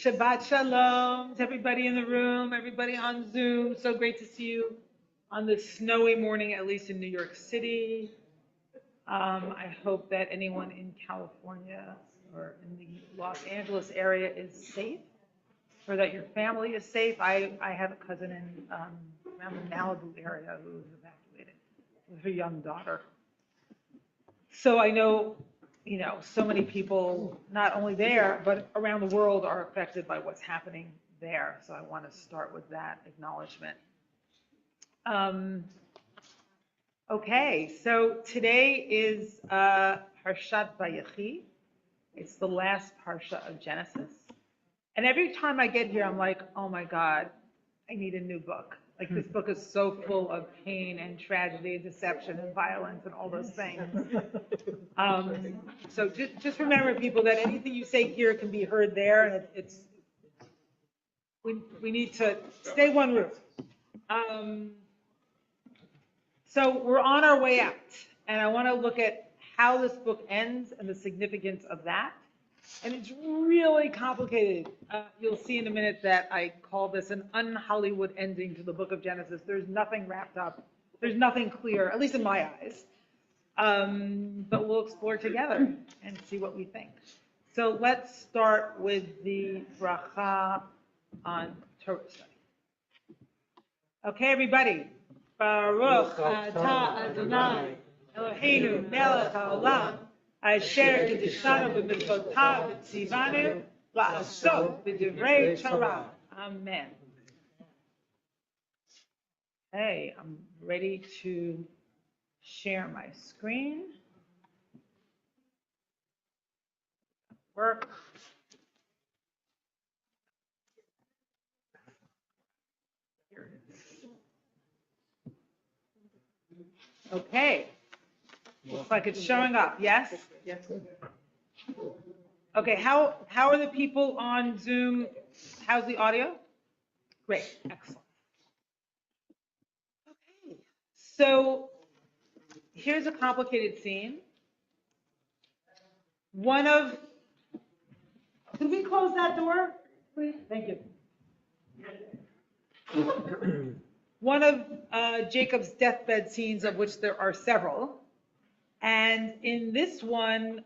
Shabbat Shalom to everybody in the room, everybody on Zoom. So great to see you on this snowy morning, at least in New York City. I hope that anyone in California or in the Los Angeles area is safe, or that your family is safe. I have a cousin in around the Malibu area who was evacuated with her young daughter. So I know, so many people, not only there, but around the world are affected by what's happening there. So I want to start with that acknowledgement. Okay, so today is Parshat Vayechi. It's the last Parsha of Genesis. And every time I get here, I'm like, oh my God, I need a new book. Like, this book is so full of pain and tragedy and deception and violence and all those things. So just remember, people, that anything you say here can be heard there, and we need to stay one roof. So we're on our way out, and I want to look at how this book ends and the significance of that. And it's really complicated. You'll see in a minute that I call this an un-Hollywood ending to the book of Genesis. There's nothing wrapped up. There's nothing clear, at least in my eyes. But we'll explore together and see what we think. So let's start with the bracha on Torah study. Okay, everybody. Baruch atah Adonai Eloheinu melech haolam asher kiddushanu b'mitzvotav v'tzivanu la'asok b'divrei Torah. Amen. Okay, I'm ready to share my screen. Work. Here it is. Okay. Looks like it's showing up. Yes? Yes. Okay, how are the people on Zoom? How's the audio? Great, excellent. Okay, so here's a complicated scene. Could we close that door, please? Thank you. One of Jacob's deathbed scenes, of which there are several. And in this one,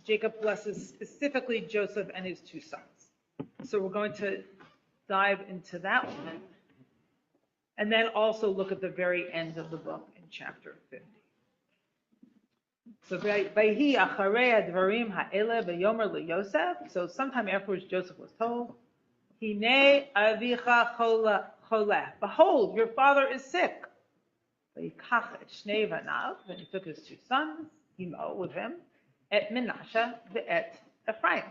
Jacob blesses specifically Joseph and his two sons. So we're going to dive into that one. And then also look at the very end of the book in chapter 50. So Vayhi acharei advarim ha'ele v'yomer leYosef. So sometime afterwards, Joseph was told, Hinei avicha choleh. Behold, your father is sick. Vayikach et shnei vanav. Then he took his two sons, imo, with him, et Menashe ve'et Ephraim.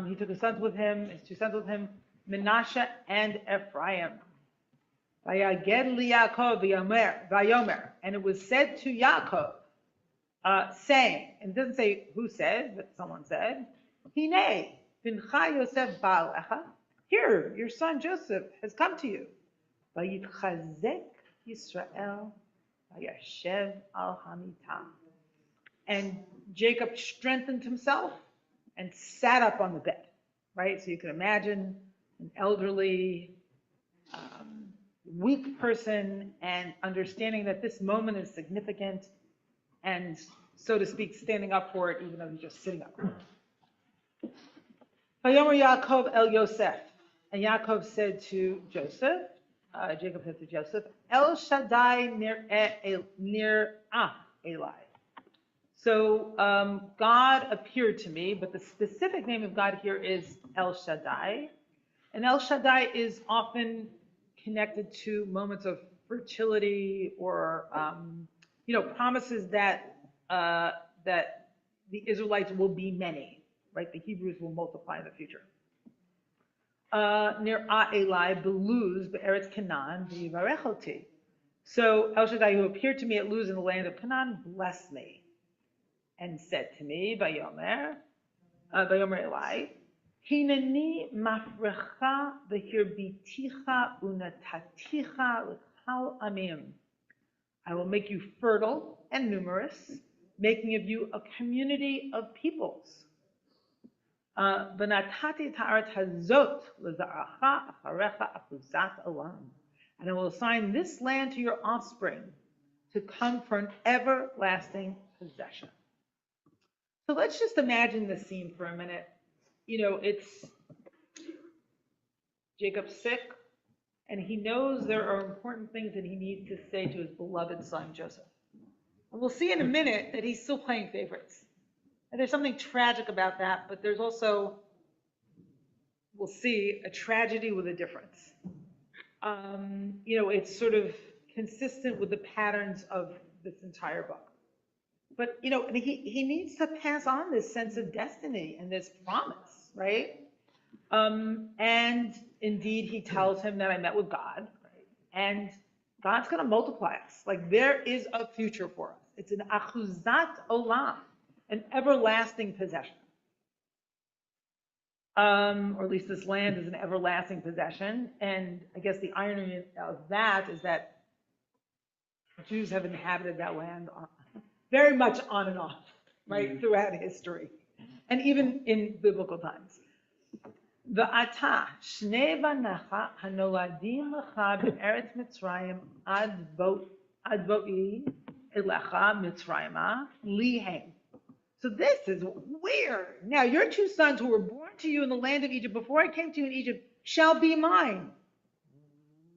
He took his two sons with him, Menashe and Ephraim. Vayaged liYaakov v'yomer. And it was said to Yaakov, saying, and it doesn't say who said, but someone said, Hinei bincha Yosef ba'alecha. Here, your son Joseph has come to you. Vayitchazek Yisrael vayashev al hamita. And Jacob strengthened himself and sat up on the bed, right? So you can imagine an elderly, weak person, and understanding that this moment is significant, and, so to speak, standing up for it, even though he's just sitting up for it. Vayomer Yaakov el Yosef. And Yaakov said to Joseph, Jacob said to Joseph, El Shaddai nir Eli. So God appeared to me, but the specific name of God here is El Shaddai. And El Shaddai is often connected to moments of fertility or promises that the Israelites will be many, right? The Hebrews will multiply in the future. Near Eli, Beluz, Be'eretz Canaan, V'yivarechoti. So El Shaddai, who appeared to me at Luz in the land of Canaan, blessed me and said to me, Vayomer Eli, Hineni mafrecha v'hirbiticha unataticha l'chal amim. I will make you fertile and numerous, making of you a community of peoples. V'natati ta'aret hazot l'za'acha acharecha achuzat olam. And I will assign this land to your offspring to come for an everlasting possession. So let's just imagine the scene for a minute. It's Jacob's sick, and he knows there are important things that he needs to say to his beloved son, Joseph. And we'll see in a minute that he's still playing favorites. And there's something tragic about that, but there's also, we'll see, a tragedy with a difference. It's sort of consistent with the patterns of this entire book. But, he needs to pass on this sense of destiny and this promise, right? And indeed, he tells him that I met with God, right? And God's going to multiply us. Like, there is a future for us. It's an achuzat olam, an everlasting possession. Or at least this land is an everlasting possession. And I guess the irony of that is that Jews have inhabited that land very much on and off, right, throughout history, and even in biblical times. V'ata shnei banecha hanoladim lecha be'eretz Mitzrayim ad bo'i elecha Mitzrayima lihem. So this is weird. Now your two sons who were born to you in the land of Egypt before I came to you in Egypt shall be mine.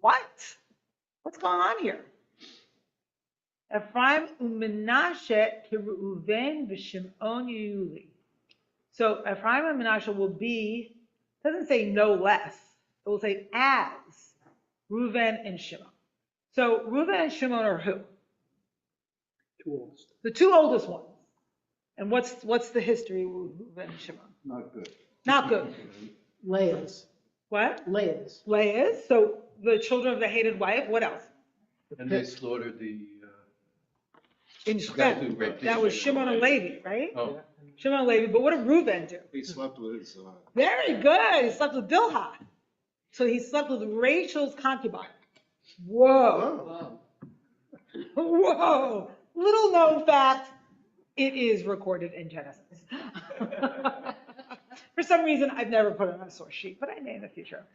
What? What's going on here? Ephraim u'Menashe kiReuven v'Shimon yuli. So Ephraim and Menashe will be, it doesn't say no less, it will say as Reuven and Shimon. So Reuven and Shimon are who? Two oldest. The two oldest ones. And what's the history with Reuven and Shimon? Not good. Not good. Leah's. What? Leah's. Leah's. So the children of the hated wife. What else? And they slaughtered the. In Shechem. That was Shimon and Levi, right? Oh. Shimon and Levi. But what did Reuven do? He slept with his. Very good. He slept with Bilhah. So he slept with Rachel's concubine. Whoa. Whoa. Little known fact. It is recorded in Genesis. For some reason, I've never put it on a source sheet, but I may in the future.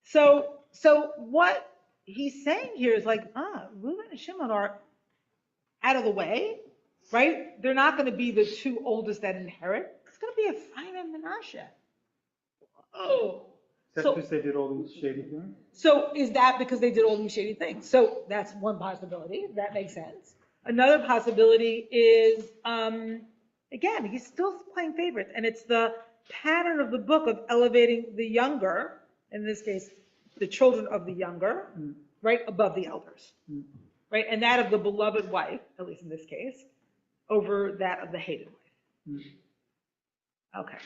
So what he's saying here is like, Reuben and Shimon are out of the way, right? They're not going to be the two oldest that inherit. It's going to be Ephraim and Menashe. Oh. That's because they did all these shady things? So is that because they did all these shady things? So that's one possibility. That makes sense. Another possibility is, again, he's still playing favorites, and it's the pattern of the book of elevating the younger, in this case, the children of the younger, right, above the elders, right, and that of the beloved wife, at least in this case, over that of the hated wife. Okay.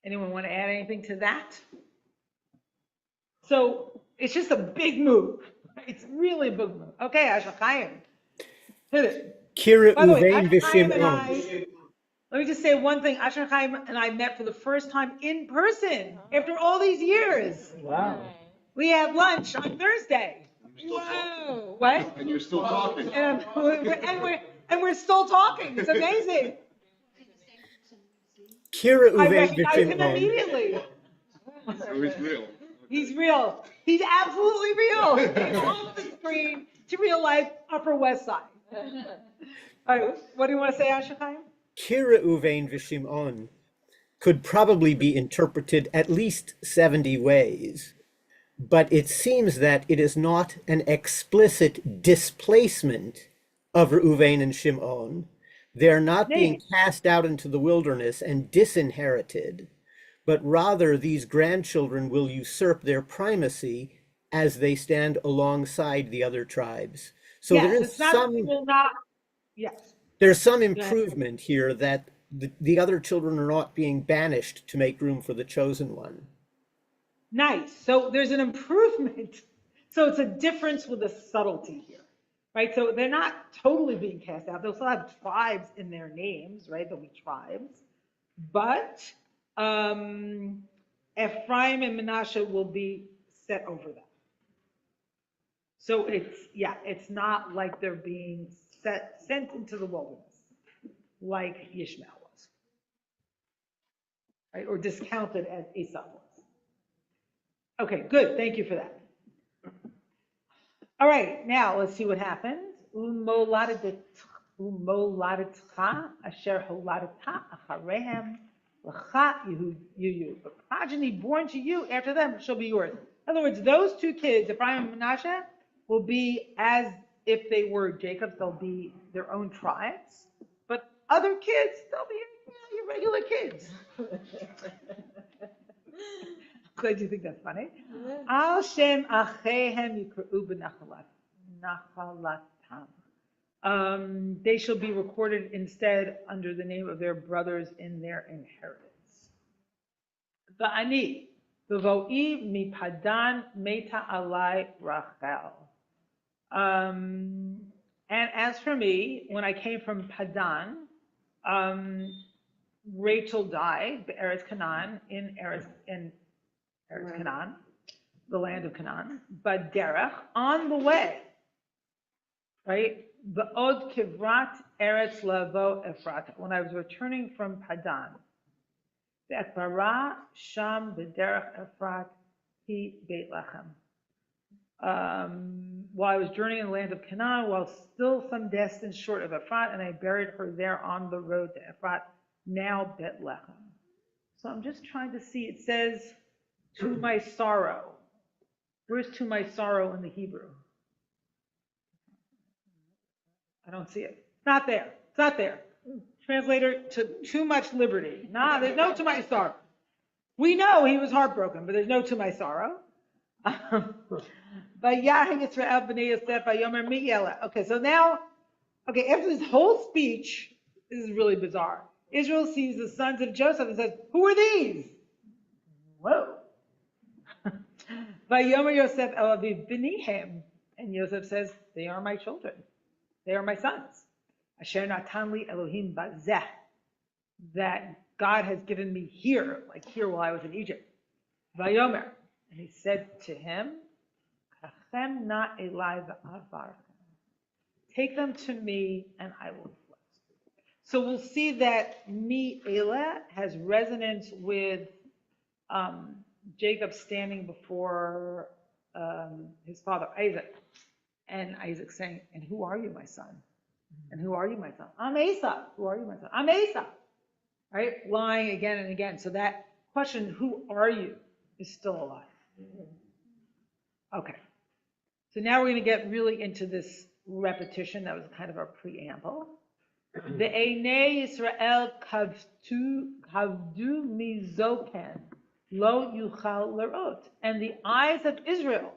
Anyone want to add anything to that? So it's just a big move. It's really a big move. Okay, Asher Chaim. Hit it. Kira By the way, Uvein Asher Chaim and V'Shimon. let me just say one thing. Asher Chaim and I met for the first time in person after all these years. Wow. We had lunch on Thursday. Whoa. What? And you're still talking. And we're still talking. It's amazing. Kira I Uvein recognize him V'Shimon. immediately. So he's real. He's real. He's absolutely real. He's off the screen to real life Upper West Side. All right, what do you want to say, Asher Chaim? Kira Uvein V'Shimon could probably be interpreted at least 70 ways, but it seems that it is not an explicit displacement of Reuven and Shimon. They're not being cast out into the wilderness and disinherited, but rather these grandchildren will usurp their primacy as they stand alongside the other tribes. So yes, there is there's some improvement here that the other children are not being banished to make room for the chosen one. Nice. So there's an improvement. So it's a difference with a subtlety here, right? So they're not totally being cast out. They'll still have tribes in their names, right? There'll be tribes. But Ephraim and Menashe will be set over them. So it's not like they're being sent into the wilderness like Ishmael was. right? Or discounted as Esau was. Okay, good. Thank you for that. All right, now let's see what happens. Umoladetcha asher holadetcha acharehem l'cha yuyu. The progeny born to you after them shall be yours. In other words, those two kids, Ephraim and Manasseh, will be as if they were Jacob's. They'll be their own tribes. But other kids, they'll be your regular kids. Glad you think that's funny. Al Shem Achehem Yikra'u Nachalatam. They shall be recorded instead under the name of their brothers in their inheritance. Va'ani, v'vo'i mi padan meta alai Rachel. And as for me, when I came from Padan, Rachel died, Eretz Canaan, in Eretz Canaan, the land of Canaan, but Derech, on the way, right? The Od Kivrat Eretz Lavo Efrat. When I was returning from Padan, the Ekbara Sham B'derech Efrat Hi Beit Lechem. While I was journeying in the land of Canaan, while still some distance short of Ephrat, and I buried her there on the road to Ephrat, now Bet Lechem. So I'm just trying to see, it says, to my sorrow. Where's to my sorrow in the Hebrew? I don't see it. It's not there. It's not there. Translator, to too much liberty. Nah, there's no to my sorrow. We know he was heartbroken, but there's no to my sorrow. Okay, so now, after this whole speech, this is really bizarre. Israel sees the sons of Joseph and says, who are these? Whoa. Vayomer Yosef el aviv b'nihem, and Yosef says, they are my children. They are my sons. Asher natan li Elohim bazeh, that God has given me here, like here while I was in Egypt. Vayomer, and he said to him, kachem na elai v'avarchem. Take them to me and I will bless. So we'll see that mi elah has resonance with Jacob standing before his father Isaac, and Isaac saying, and who are you, my son? And who are you, my son? I'm Esau. Who are you, my son? I'm Esau. Right? Lying again and again. So that question, who are you, is still alive. Okay. So now we're going to get really into this repetition. That was kind of our preamble. The Einei Yisrael kavdu mizoken lo yuchal lerot. And the eyes of Israel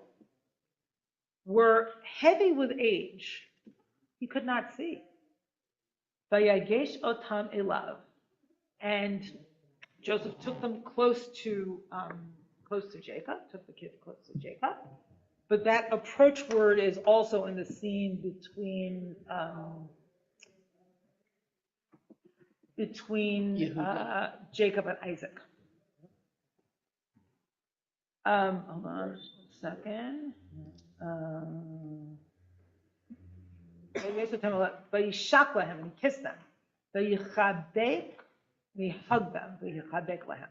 were heavy with age. He could not see. Vayagesh otam elav. And Joseph took them close to Jacob, took the kids close to Jacob. But that approach word is also in the scene between Jacob and Isaac. Hold on a second. Vayishak lahem, and he kissed them. Vayichabek, and he hugged them. Vayichabek lahem.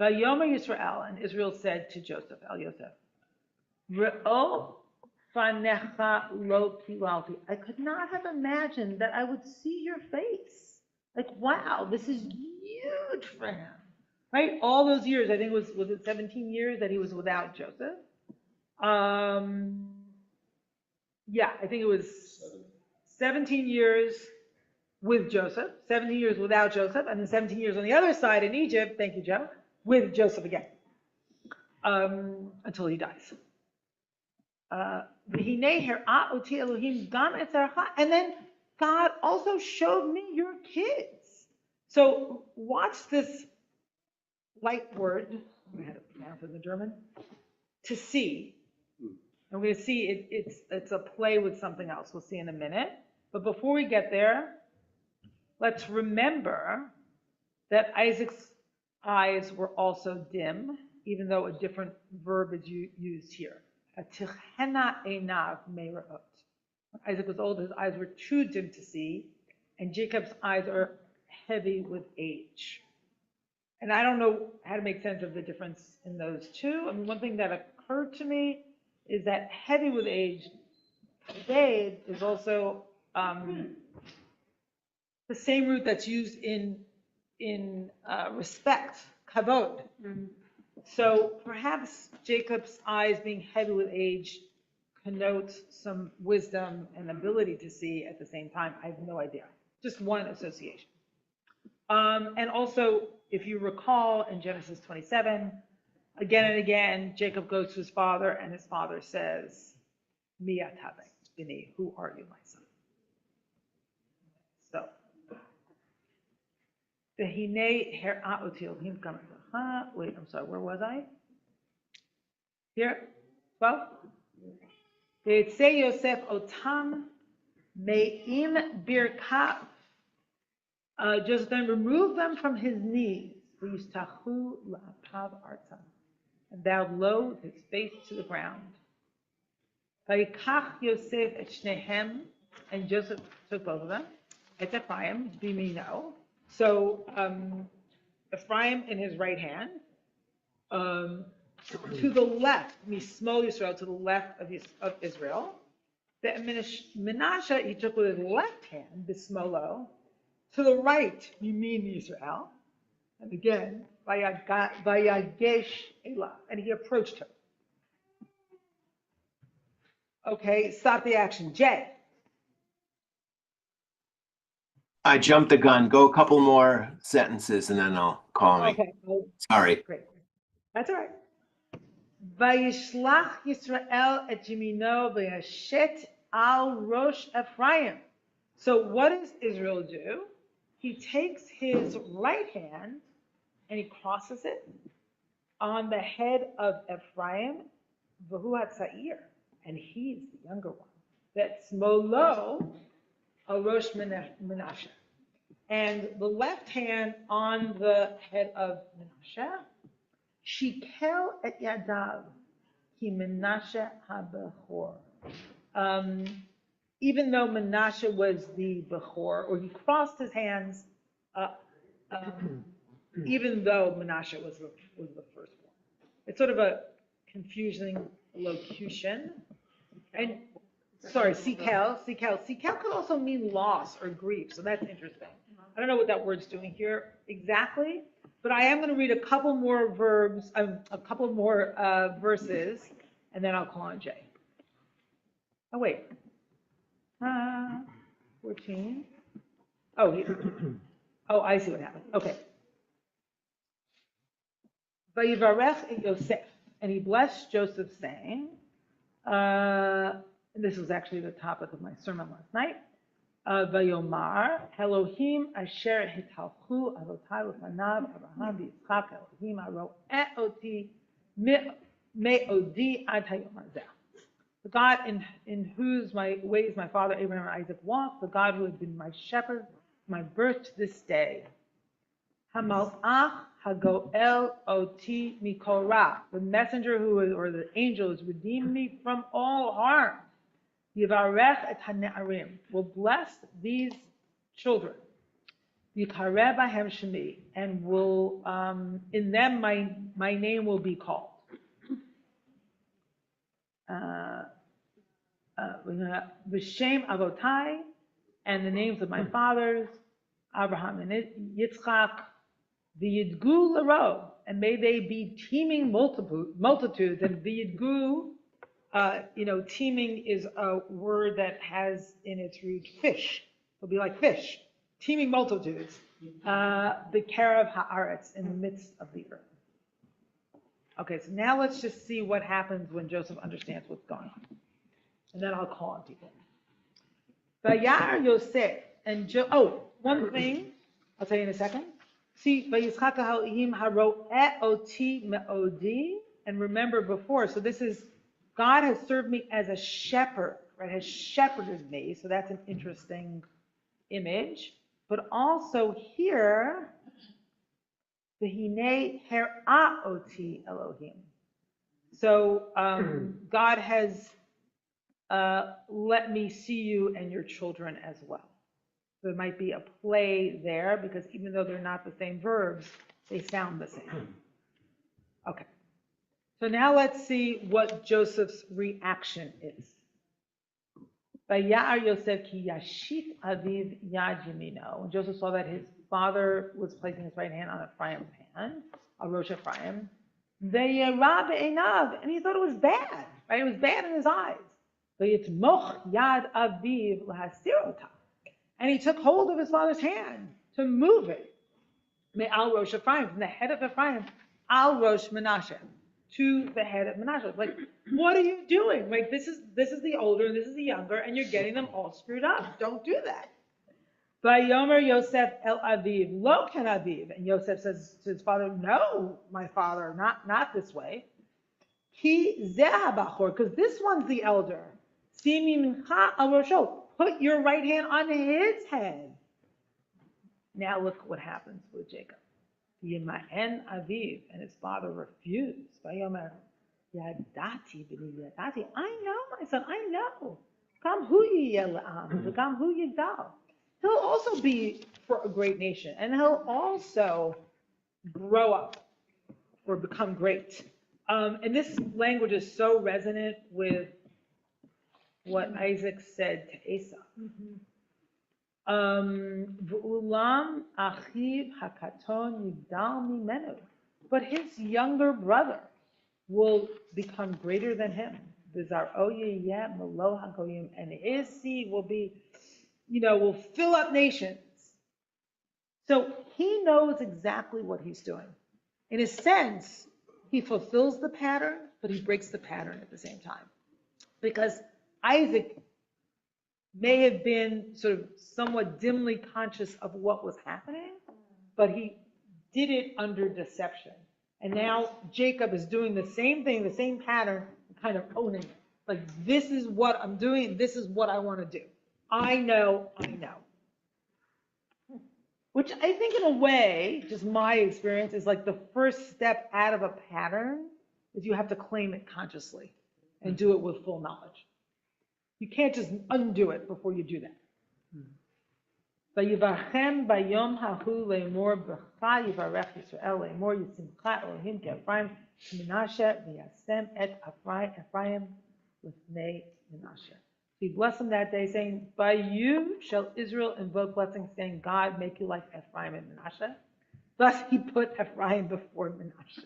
Vayomer Yisrael, and Israel said to Joseph, El Yosef, Re'o fanecha lo kilalti. I could not have imagined that I would see your face. Like, wow, this is huge for him. Right? All those years, I think was it 17 years that he was without Joseph? Yeah, I think it was 17 years with Joseph, 17 years without Joseph, and then 17 years on the other side in Egypt, thank you, Joe, with Joseph again, until he dies. And then God also showed me your kids. So watch this light word, I had it pronounced in the German, to see. And we're going to see it's a play with something else. We'll see in a minute. But before we get there, let's remember that Isaac's eyes were also dim, even though a different verb is used here. When Isaac was old, his eyes were too dim to see, and Jacob's eyes are heavy with age. And I don't know how to make sense of the difference in those two. I mean, one thing that occurred to me is that heavy with age, David is also the same root that's used in respect, kavod. So perhaps Jacob's eyes being heavy with age connotes some wisdom and ability to see at the same time. I have no idea. Just one association. And also, if you recall in Genesis 27, again and again, Jacob goes to his father and his father says, Mi atabe, bini, who are you, my son? So, Vehine hera'oti Elohim kama lecha. Wait, I'm sorry, where was I? Here, 12. Ve'etzei Yosef otam me'im birkav. Joseph then removed them from his knees. V'yishtachu la'apav arta, and bowed low with his face to the ground. Vayikach Yosef et shnehem, and Joseph took both of them. Et Ephraim bimino. So Ephraim in his right hand, to the left, mismol Yisrael, to the left of Israel. The Menashe he took with his left hand, bismolo, to the right, Mimin Yisrael, and again, Vayagesh Elah, and he approached her. Okay, stop the action. Jay. I jumped the gun. Go a couple more sentences and then I'll call me. Okay, well, Sorry. great. That's all right. Vayishlach Yisrael et Yimino v'yashet al rosh Ephraim. So what does Israel do? He takes his right hand and he crosses it on the head of Ephraim, v'hu hatza'ir, and he's the younger one. That's Molo al rosh Menashe. And the left hand on the head of Menashe, shikel et yadav, ki Menashe ha-bechor. Even though Menashe was the Bechor, or he crossed his hands, even though Menashe was the firstborn. It's sort of a confusing locution. And sorry, sikel could also mean loss or grief, so that's interesting. I don't know what that word's doing here exactly, but I am going to read a couple more verbs, a couple more verses, and then I'll call on Jay. Oh wait. 14. Oh, here. Oh, I see what happened. Okay. Vayivarech et Yosef, and he blessed Joseph, saying, and this was actually the topic of my sermon last night. Vayomar Elohim asher hitalchu avotai lefanav Abraham v'Yitzchak Elohim haro'eh oti me'odi ad hayom hazeh. The God in whose ways my father Abraham and Isaac walked, the God who has been my shepherd, my birth to this day. Hamalach hagoel oti mikol ra, the messenger or the angel has redeemed me from all harm. Yivarech et hane'arim, will bless these children. Yikareh bahem shemi, and will in them my name will be called. V'shem avotai, and the names of my fathers, Abraham and Yitzchak, v'yidgu laro, and may they be teeming multitudes. And v'yidgu, teeming is a word that has in its root fish. It'll be like fish, teeming multitudes. B'kerev haaretz, in the midst of the earth. Okay, so now let's just see what happens when Joseph understands what's going on. And then I'll call on people. Vayar Yosef, and one thing, I'll tell you in a second. See, Vayitzchak ha'olim haro'eh oti me'odi, and remember before, so this is, God has served me as a shepherd, right, has shepherded me, so that's an interesting image. But also here, V'hinei her'a oti Elohim. So God has let me see you and your children as well. So there might be a play there, because even though they're not the same verbs, They sound the same. Okay. So now let's see what Joseph's reaction is. Vayar Yosef ki yashit aviv yad yamino. When Joseph saw that his father was placing his right hand on Ephraim's hand, on Rosh Ephraim, vayera be'einav, and he thought it was bad, right? It was bad in his eyes. Vayitmoch yad aviv lahasir otah. And he took hold of his father's hand to move it. Me'al Rosh Ephraim, from the head of Ephraim, al Rosh Menashe, to the head of Menashe. Like, what are you doing? Like, this is the older and this is the younger, and you're getting them all screwed up. Don't do that. Vayomer Yosef el Aviv, lo ken Aviv. And Yosef says to his father, no, my father, not this way. Ki zeh habachor, because this one's the elder. Simi mincha al rosho. Put your right hand on his head. Now look what happens with Jacob. Yima'en Aviv, and his father refused. Vayomer Yadati b'ni Yadati. I know, my son, I know. Gam hu yiyeh la'am, v'gam hu yigdal. He'll also be for a great nation, and he'll also grow up or become great. And this language is so resonant with what Isaac said to Esau. V'ulam achiv hakaton yigdal mimenu. But his younger brother will become greater than him. V'zar'o yeh melo hagoyim, and his seed will be, will fill up nations. So he knows exactly what he's doing. In a sense, he fulfills the pattern, but he breaks the pattern at the same time. Because Isaac may have been sort of somewhat dimly conscious of what was happening, but he did it under deception. And now Jacob is doing the same thing, the same pattern, kind of owning it. Like, this is what I'm doing, this is what I want to do. I know. Which I think in a way, just my experience, is like the first step out of a pattern is you have to claim it consciously and do it with full knowledge. You can't just undo it before you do that. Vayivachem bayom hahu le'emor b'cha yivarech Yisrael le'emor yisimcha Elohim ke'Ephraim Menashe v'yasem et Ephraim l'fnei Menashe. He blessed him that day, saying, by you shall Israel invoke blessing, saying, God make you like Ephraim and Menashe. Thus he put Ephraim before Menashe.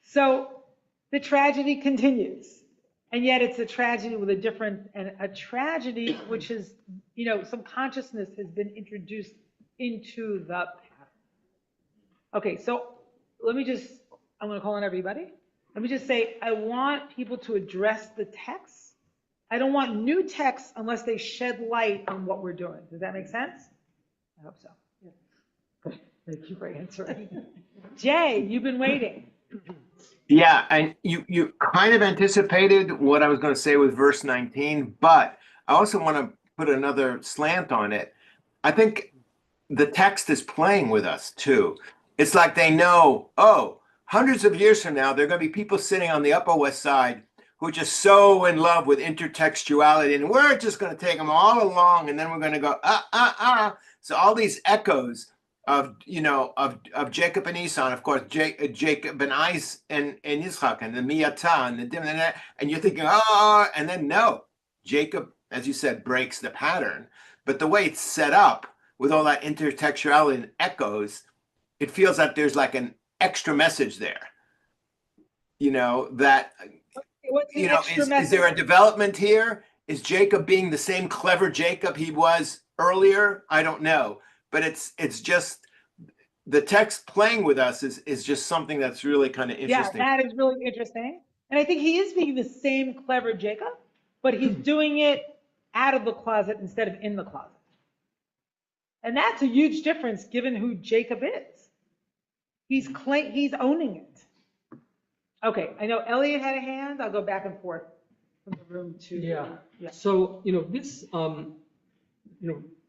So the tragedy continues. And yet it's a tragedy with a tragedy which is, some consciousness has been introduced into the pattern. Okay, so I'm going to call on everybody. Let me just say, I want people to address the text. I don't want new texts unless they shed light on what we're doing. Does that make sense? I hope so. Yeah. Thank you for answering. Jay, you've been waiting. Yeah, and you kind of anticipated what I was going to say with verse 19, but I also want to put another slant on it. I think the text is playing with us too. It's like they know, hundreds of years from now, there are going to be people sitting on the Upper West Side who are just so in love with intertextuality, and we're just going to take them all along, and then we're going to go, So all these echoes of Jacob and Esau, and of course Jacob and Isaac and Yitzchak and the Miyata and the dim and you're thinking, and then no, Jacob, as you said, breaks the pattern. But the way it's set up with all that intertextuality and echoes, it feels like there's like an extra message there. That is there a development here? Is Jacob being the same clever Jacob he was earlier? I don't know. But it's just the text playing with us is just something that's really kind of interesting. Yeah, that is really interesting. And I think he is being the same clever Jacob, but he's doing it out of the closet instead of in the closet. And that's a huge difference given who Jacob is. He's owning it. Okay, I know Elliot had a hand. I'll go back and forth from the room to. Yeah. So, this,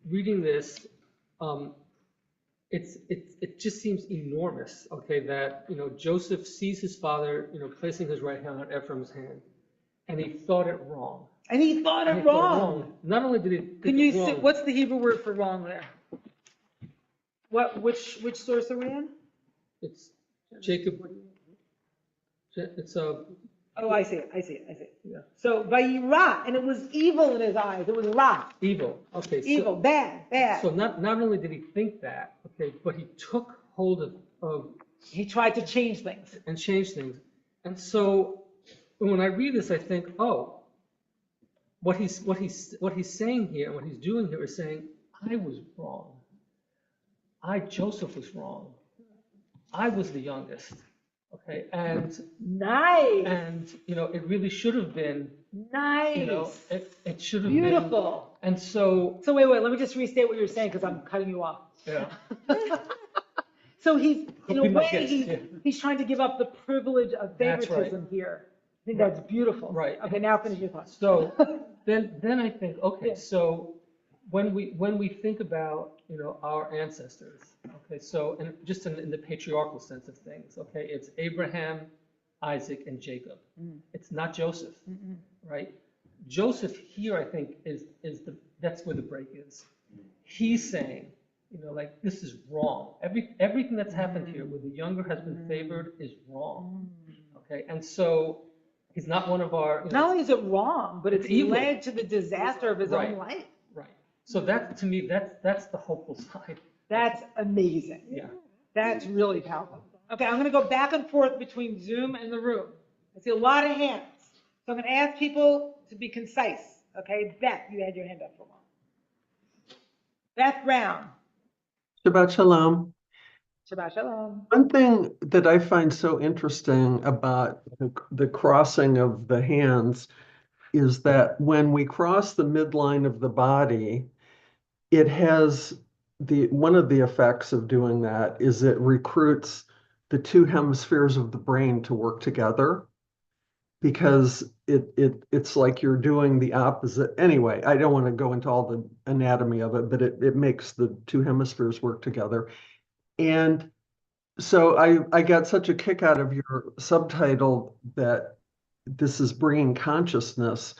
reading this, it just seems enormous, okay, that, Joseph sees his father, placing his right hand on Ephraim's hand, and he thought it wrong. And he thought it wrong. Not only did he Can you see, what's the Hebrew word for wrong there? Which source are we in? it's Jacob, it's a, Oh, I see it, I see it, I see it. yeah, So Vayira, and it was evil in his eyes. It was Ra, evil, okay. evil, bad, bad. So not only did he think that, okay, but he took hold of He tried to change things. and change things. And so when I read this, I think, oh, what he's saying here, what he's doing here is saying, I was wrong. Joseph was wrong. I was the youngest. Okay, Nice, it really should have been, nice, it should have been. beautiful. And so, So wait, let me just restate what you're saying because I'm cutting you off. yeah, So he's, in a We might way, get- yeah. he's trying to give up the privilege of That's right. favoritism here. I think that's beautiful. Right. Okay, now finish your thought. so then I think, okay, Yeah. so when we think about, our ancestors, okay, so, and just in the patriarchal sense of things, okay, it's Abraham, Isaac, and Jacob. It's not Joseph, right? Joseph here, I think, that's where the break is. He's saying, like, this is wrong. Everything that's happened here, where the younger has been favored, is wrong. Okay, and so he's not one of our, Not only is it wrong, but it's Evil. led to the disaster of his Right. own life. right. So that, to me, that's the hopeful side. That's amazing. Yeah. That's really powerful. Okay, I'm going to go back and forth between Zoom and the room. I see a lot of hands. So I'm going to ask people to be concise. Okay, Beth, you had your hand up for a while. Beth Brown. Shabbat Shalom. Shabbat Shalom. One thing that I find so interesting about the crossing of the hands is that when we cross the midline of the body, it has one of the effects of doing that is it recruits the two hemispheres of the brain to work together, because it's like you're doing the opposite. Anyway, I don't want to go into all the anatomy of it, but it makes the two hemispheres work together. And so I got such a kick out of your subtitle that this is bringing consciousness,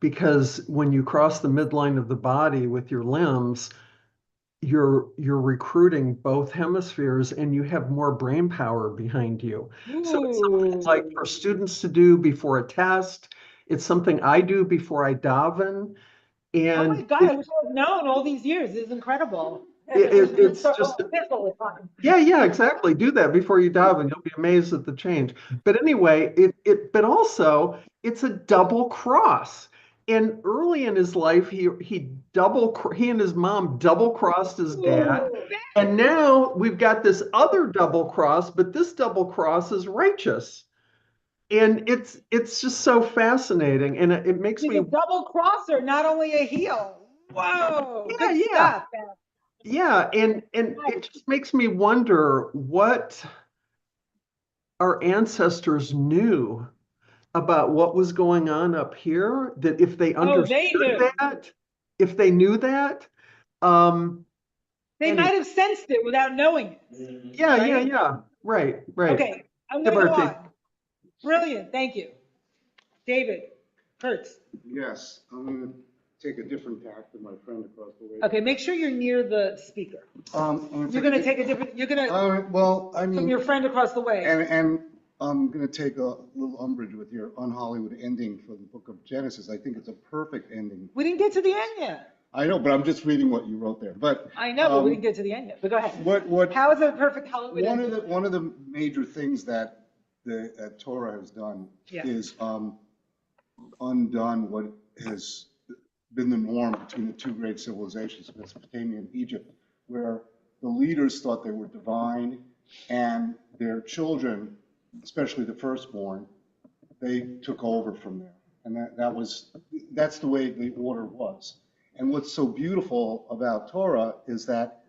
because when you cross the midline of the body with your limbs, you're recruiting both hemispheres and you have more brain power behind you. So it's something it's like for students to do before a test. It's something I do before I daven. Oh And my God, I wish I had known all these years. This is incredible. it's just all the time. yeah, exactly. Do that before you daven. You'll be amazed at the change. But anyway, but also it's a double cross. And early in his life, he and his mom double crossed his dad. And now we've got this other double cross, but this double cross is righteous. And it's just so fascinating. And it makes He's me a double crosser, not only a heel. Whoa, Yeah, good yeah. stuff. Beth. Yeah, and it just makes me wonder what our ancestors knew about what was going on up here, that if they Oh, understood they knew. that, if they knew that, They Anyway. might have sensed it without knowing it. yeah, right. Okay, I'm Hey, going to go Bertie. on. Brilliant, thank you. David, Hertz. Yes, I'm gonna take a different tack than my friend across the way. Okay, make sure you're near the speaker. You're going to take a different, you're going to, Well, I from mean, your friend across the way. and I'm gonna take a little umbrage with your un-Hollywood ending for the book of Genesis. I think it's a perfect ending. We didn't get to the end yet. I know, but I'm just reading what you wrote there. But I know, but we didn't get to the end yet, but go ahead. what How is it a perfect Hollywood ending? one of the major things that the Torah has done Yeah. is undone what has been the norm between the two great civilizations, Mesopotamia and Egypt, where the leaders thought they were divine, and their children, especially the firstborn, they took over from there. And that's the way the order was. And what's so beautiful about Torah is that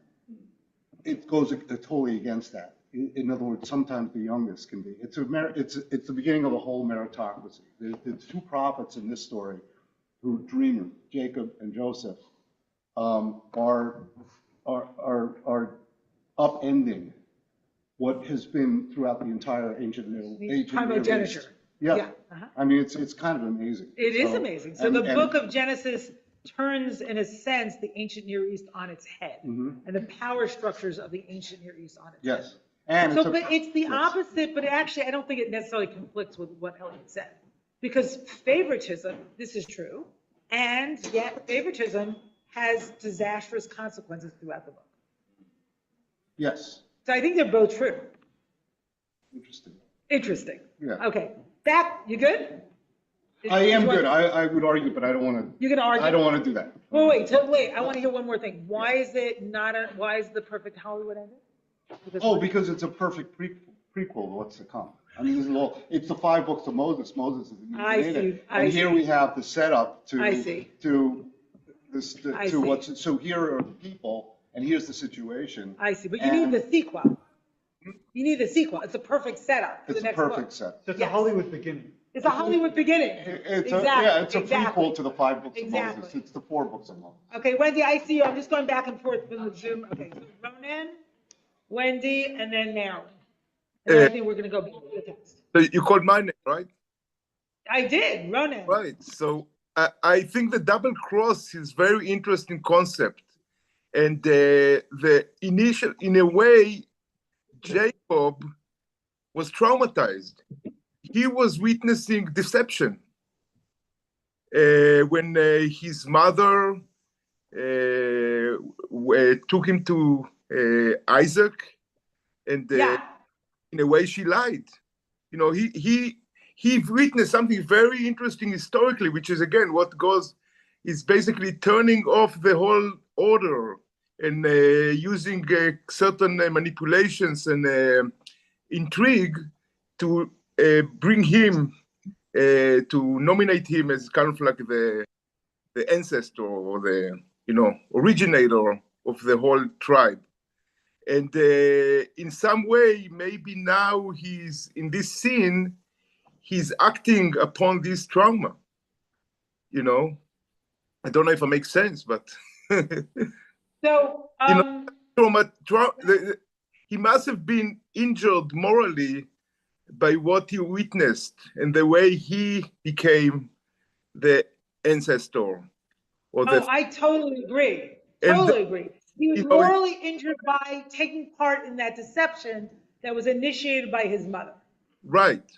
it goes totally against that. In other words, sometimes the youngest can be. It's the beginning of a whole meritocracy. The two prophets in this story, who dreamer, Jacob and Joseph, are upending what has been throughout the entire ancient Near East. Primogeniture. Yeah, Uh-huh. I mean it's kind of amazing. It is So, amazing. So and- the and- book of Genesis turns, in a sense, the ancient Near East on its head, Mhm. and the power structures of the ancient Near East on its head. Yes, And So, it's a, but it's the yes. opposite, but actually, I don't think it necessarily conflicts with what Elliot said. Because favoritism, this is true, and yet favoritism has disastrous consequences throughout the book. Yes, So I think they're both true. interesting. Interesting. Yeah. Okay, back, you good? I am You want- good. I would argue, but I don't want to, You're gonna argue? I don't want to do that. Well, wait, I want to hear one more thing. Why is it not why is the perfect Hollywood ending? Because it's a perfect prequel to what's to come. I mean, this is all, it's the 5 books of Moses. Moses is I in see, it. I And here see. we have the setup I see. to this, I to see. what's, so here are the people and here's the situation. I see, but you need And the sequel. You need the sequel. It's a perfect setup for the It's a next book. perfect set. That's Yes. a Hollywood beginning. It's a Hollywood beginning. It's Exactly. yeah, it's a exactly. prequel to the 5 books of Exactly. Moses. It's the 4 books of Moses. Okay, Wendy, I see you. I'm just going back and forth with the Zoom. Okay, so Ronan, Wendy, and then Marilyn. And then I think we're going to go back to the text. So you called my name, right? I did, Ronan. Right. So I think the double cross is very interesting concept, and the initial, in a way, Jacob was traumatized. He was witnessing deception when his mother took him to Isaac, and Yeah. in a way she lied. You know, he witnessed something very interesting historically, which is again what goes is basically turning off the whole order and using certain manipulations and intrigue to bring him to nominate him as kind of like the ancestor or the originator of the whole tribe. And in some way, maybe now he's in this scene, he's acting upon this trauma. You know, I don't know if it makes sense, but So, he must have been injured morally by what he witnessed and the way he became the ancestor. I totally agree. And Totally agree. He was you know, morally injured by taking part in that deception that was initiated by his mother. right.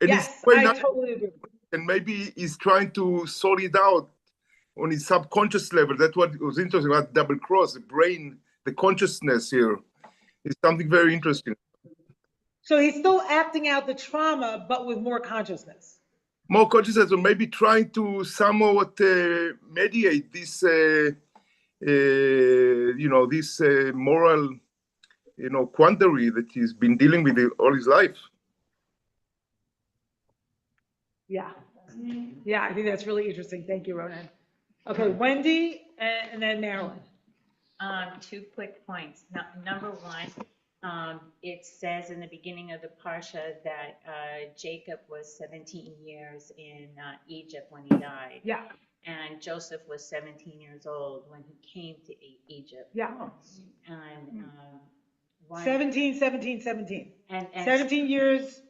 And Yes, he's I totally agree. and maybe he's trying to sort it out on his subconscious level. That's what was interesting about double cross. The brain, the consciousness here is something very interesting. So he's still acting out the trauma, but with more consciousness. More consciousness, or maybe trying to somewhat mediate this, this moral, quandary that he's been dealing with all his life. Yeah. Yeah, I think that's really interesting. Thank you, Ronan. Okay, Wendy and then Marilyn. 2 quick points. Number one, it says in the beginning of the Parsha that Jacob was 17 years in Egypt when he died. Yeah, And Joseph was 17 years old when he came to Egypt. yeah. And 17. And 17 years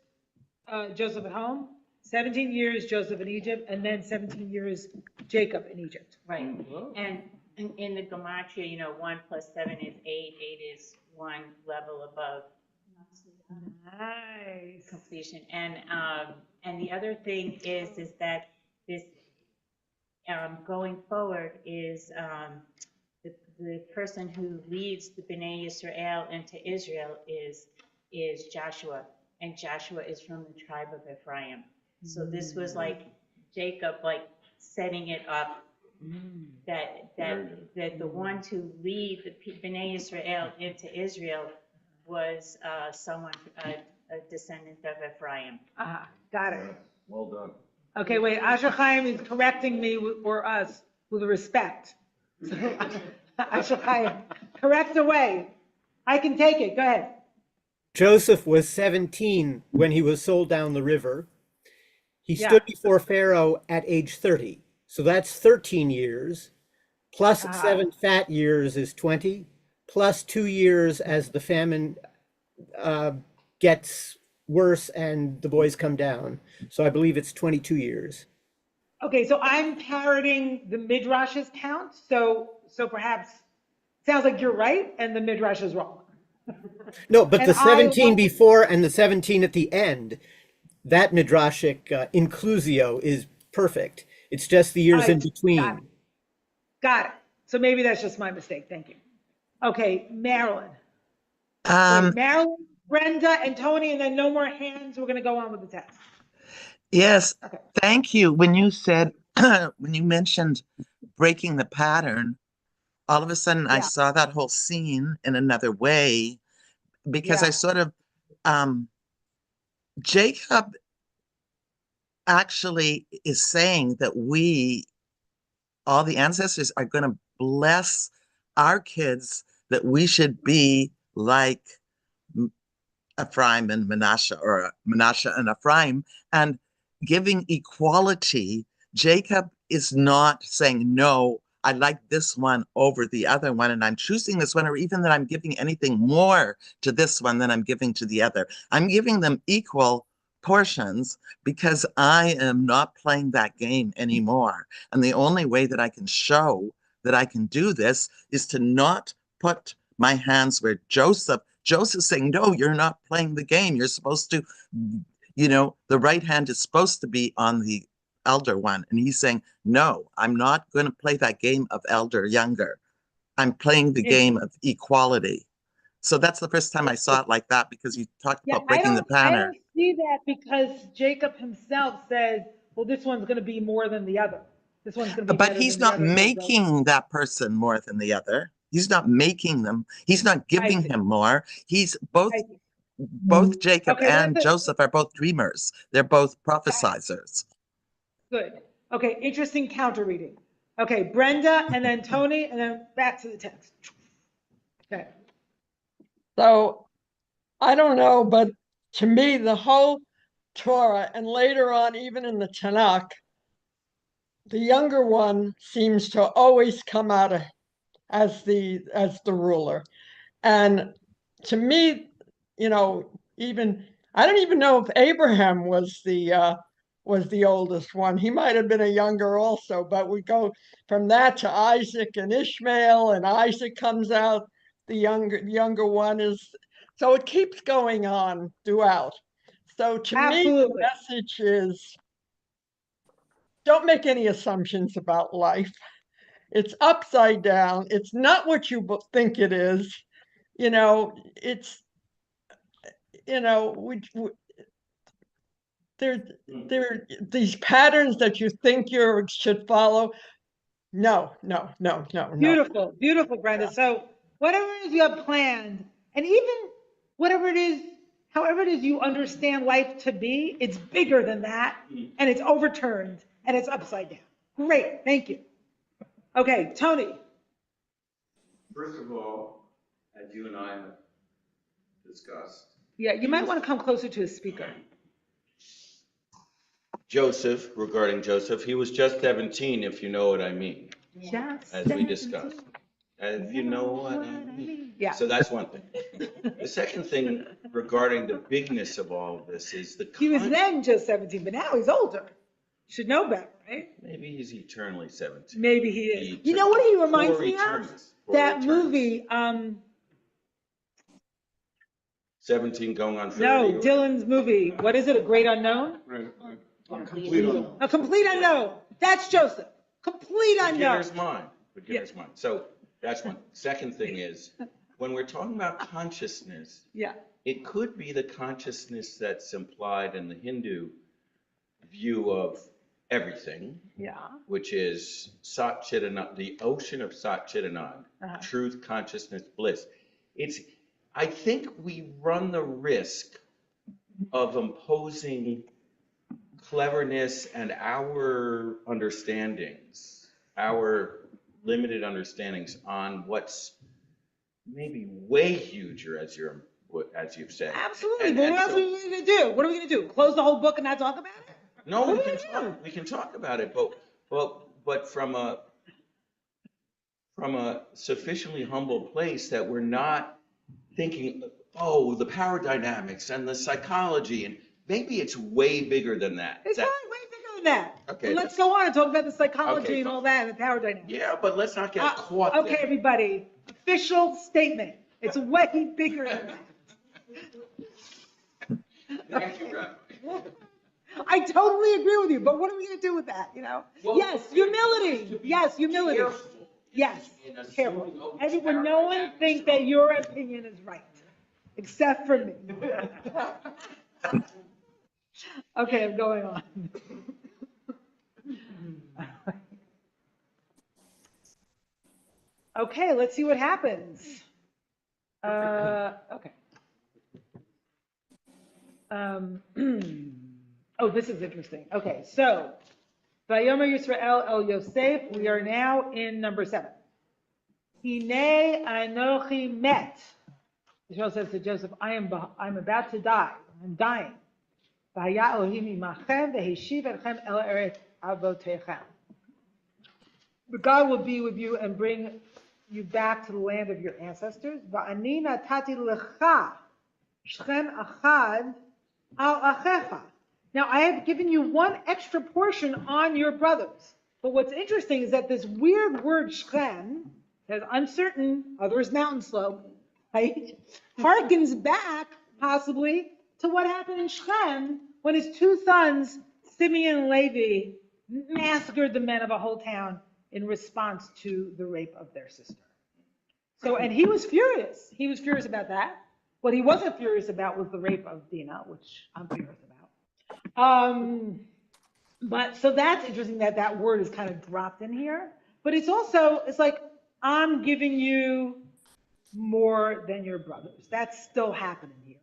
Joseph at home, 17 years Joseph in Egypt, and then 17 years Jacob in Egypt. right. And in the gematria, 1 plus 7 is 8. 8 is 1 level above Nice. completion. And the other thing is that this going forward is the person who leads the Bnei Yisrael into Israel is Joshua, and Joshua is from the tribe of Ephraim. So this was like Jacob, like setting it up that the one to lead the Bnei Yisrael into Israel was someone, a descendant of Ephraim. Got it. Well done. Okay, wait, Asher Chaim is correcting me or us with respect. So, Asher Chaim, correct away. I can take it, go ahead. Joseph was 17 when he was sold down the river. He Yeah. stood before Pharaoh at age 30. So that's 13 years, plus 7 fat years is 20, plus 2 years as the famine gets worse and the boys come down. So I believe it's 22 years. Okay, so I'm parroting the Midrash's count, so perhaps, sounds like you're right and the Midrash is wrong. No, but And the I 17 love- before and the 17 at the end, that midrashic inclusio is perfect. It's just the years I in got it. between. Got it. So maybe that's just my mistake. Thank you. Okay, Marilyn. Wait, Um, Marilyn, Brenda, and Tony, and then no more hands. We're going to go on with the test. yes, Okay. thank you. When you said, when you mentioned breaking the pattern, all of a sudden I Yeah. saw that whole scene in another way because I Yeah. sort of, Jacob actually is saying that we, all the ancestors, are going to bless our kids, that we should be like Ephraim and Manasseh, or Manasseh and Ephraim, and giving equality. Jacob is not saying, no, I like this one over the other one, and I'm choosing this one, or even that I'm giving anything more to this one than I'm giving to the other. I'm giving them equal portions because I am not playing that game anymore. And the only way that I can show that I can do this is to not put my hands where Joseph's saying, no, you're not playing the game. You're supposed to, the right hand is supposed to be on the elder one. And he's saying, no, I'm not going to play that game of elder, younger. I'm playing the game of equality. So that's the first time I saw it like that, because you talked Yeah, about breaking the I pattern. don't see that because Jacob himself says, well, this one's going to be more than the other. This one's going to be But better he's than the not other. making that person more than the other. He's not making them. He's not giving him more. He's both Jacob Okay, and that's Joseph are both dreamers. They're both prophesizers. good. Okay, interesting counter reading. Okay, Brenda, and then Tony, and then back to the text. Okay. So I don't know, but to me, the whole Torah, and later on, even in the Tanakh, the younger one seems to always come out as the ruler. And to me, even I don't even know if Abraham was the oldest one. He might have been a younger also, but we go from that to Isaac and Ishmael, and Isaac comes out the younger one is, so it keeps going on throughout. So to me, the message is, don't make any assumptions about life. It's upside down. It's not what you think it is. It's, there these patterns that you think you should follow. No. Beautiful, beautiful, Brenda. So whatever it is you have planned, and even whatever it is, however it is you understand life to be, it's bigger than that, and it's overturned, and it's upside down. Great, thank you. Okay, Tony. First of all, as you and I have discussed, Yeah, you might want to come closer to a speaker. Joseph, regarding Joseph, he was just 17, if you know what I mean, as we discussed. If you know what I mean. Yeah. So that's one thing. The second thing regarding the bigness of all of this is He was then just 17, but now he's older. Should know better, right? Maybe he's eternally 17. Maybe he is. You know what he reminds me of? That eternus. movie, 17 going on 30. no, Dylan's movie. What is it? A Great Unknown? Complete unknown. A Complete Unknown. That's Joseph. Complete Unknown. Beginner's mind. Beginner's mind. So that's one. Second thing is, when we're talking about consciousness, Yeah. it could be the consciousness that's implied in the Hindu view of everything, Yeah. which is Sat Chit Anand, the ocean of Sat Chit Anand, truth, consciousness, bliss. I think we run the risk of imposing cleverness and our understandings, our limited understandings on what's maybe way huger, as you've said. Absolutely. But what else are we going to do? What are we going to do? Close the whole book and not talk about it? No, we can talk about it, but from a sufficiently humble place that we're not thinking, oh, the power dynamics and the psychology, and maybe it's way bigger than that. It's probably way bigger than that. Okay. But let's go on and talk about the psychology and all that and the power dynamics. Yeah, but let's not get caught Okay, there. everybody. Official statement. It's way bigger than that. Thank you, Rabbi. I totally agree with you, but what are we going to do with that, Well, Yes, humility. Yes, humility. Careful Yes, in assuming careful. those Everyone, no one character thinks that your opinion is right, except for me. Okay, I'm going on. Okay, let's see what happens. Okay. Oh, this is interesting. Okay, so Vayomer Yisrael El Yosef. We are now in number 7. Hine Anochi met. Israel says to Joseph, I'm about to die. I'm dying. Vaya Elohim imachem veheshiv etchem el eretz avotechem. But God will be with you and bring you back to the land of your ancestors. Va'ani natati lecha shchem achad al achecha. Now I have given you one extra portion on your brothers. But what's interesting is that this weird word Shechem says uncertain, others mountain slope, right? Harkens back possibly to what happened in Shechem when his 2 sons, Simeon and Levi, massacred the men of a whole town in response to the rape of their sister. So, and he was furious. He was furious about that. What he wasn't furious about was the rape of Dinah, which I'm furious about. But so that's interesting that word is kind of dropped in here. But it's like, I'm giving you more than your brothers. That's still happening here.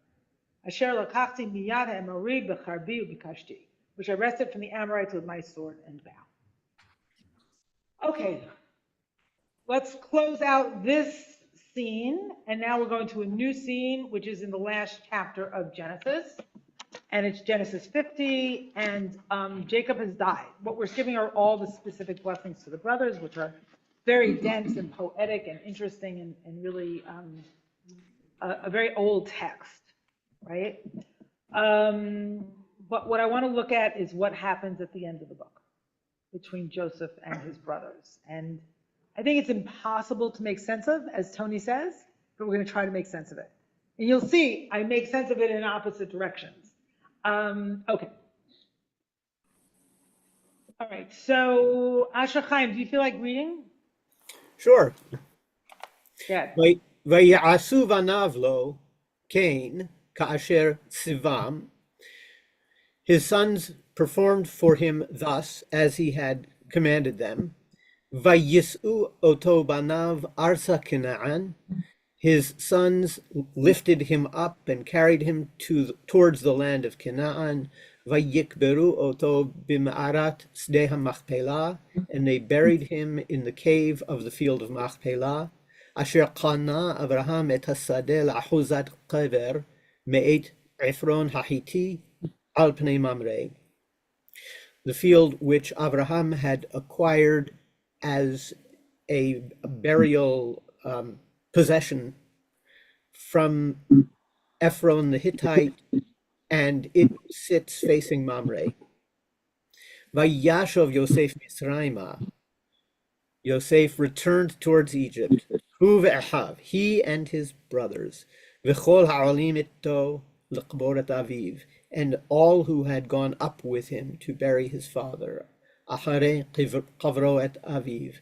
Asher lakachti miyad ha'emori b'charbi u'bikashti, which I wrested from the Amorites with my sword and bow. Okay, let's close out this scene, and now we're going to a new scene, which is in the last chapter of Genesis, and it's Genesis 50, and Jacob has died. What we're skipping are all the specific blessings to the brothers, which are very dense and poetic and interesting and really a very old text, right? But what I want to look at is what happens at the end of the book between Joseph and his brothers. And I think it's impossible to make sense of, as Tony says, but we're going to try to make sense of it. And you'll see, I make sense of it in opposite directions. Okay. All right, so Asher Chaim, do you feel like reading? Sure. Yeah. ויעשו בניו לו כן כאשר ציוום. His sons performed for him thus as he had commanded them. Vayis'u oto banav arsa Canaan. His sons lifted him up and carried him towards the land of Canaan. Vayikberu oto bim'arat sdei ha'machpelah. And they buried him in the cave of the field of Machpelah. Asher qana Avraham et hasadeh la'achuzat kever me'et Ephron ha'hiti al pnei Mamre. The field which Avraham had acquired as a burial possession from Ephron the Hittite, and it sits facing Mamre. Vayashov Yosef Misraima. Yosef returned towards Egypt. Hu ve'ahav, he and his brothers. V'chol ha'olim ito l'kboret aviv, and all who had gone up with him to bury his father. Acharei kavro et aviv,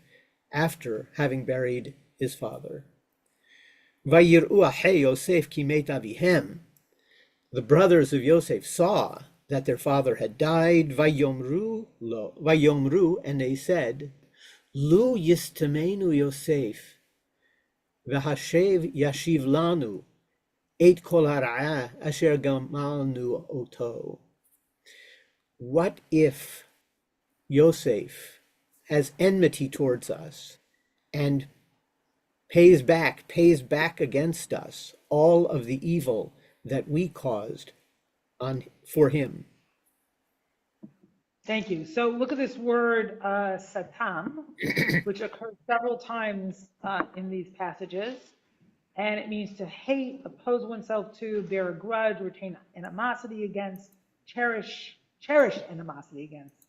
after having buried his father. Vayir'u ahei Yosef ki met avihem. The brothers of Yosef saw that their father had died. Vayomru, and they said, Lu yistamenu Yosef, v'hashev yashiv lanu, et kol hara'ah asher gamalnu oto. What if Yosef has enmity towards us and pays back against us all of the evil that we caused for him? Thank you. So look at this word, satam, which occurs several times in these passages. And it means to hate, oppose oneself to, bear a grudge, retain animosity against, cherish animosity against,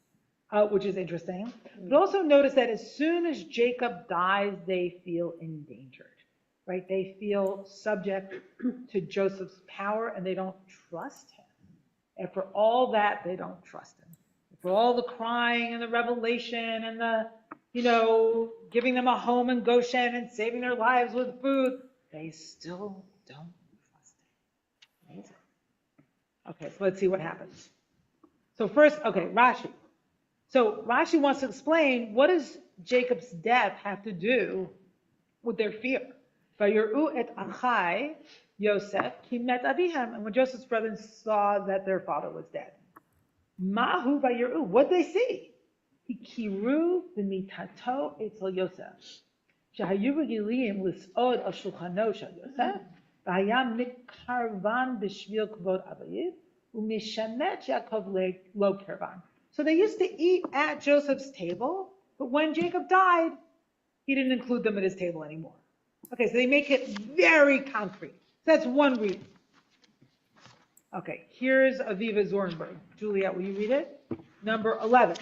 which is interesting. But also notice that as soon as Jacob dies, they feel endangered. right? They feel subject to Joseph's power and they don't trust him. And for all that, they don't trust him. For all the crying and the revelation and the, giving them a home in Goshen and saving their lives with food, they still don't trust him. Amazing. Okay, so let's see what happens. So first, Rashi. So Rashi wants to explain, what does Jacob's death have to do with their fear? Vayir'u et achai Yosef ki met avihem. And when Joseph's brothers saw that their father was dead. Mahu vayir'u. What did they see? Hikiru b'mitato etzel Yosef. Shahayu regilim lis'od al shulchano shel Yosef. V'haya mitkarvan b'shvil kvod avayiv. U'mishamet Yaakov lo karvan. So they used to eat at Joseph's table, but when Jacob died, he didn't include them at his table anymore. Okay, so they make it very concrete. So that's one reading. Okay, here's Aviva Zornberg. Juliet, will you read it? Number 11.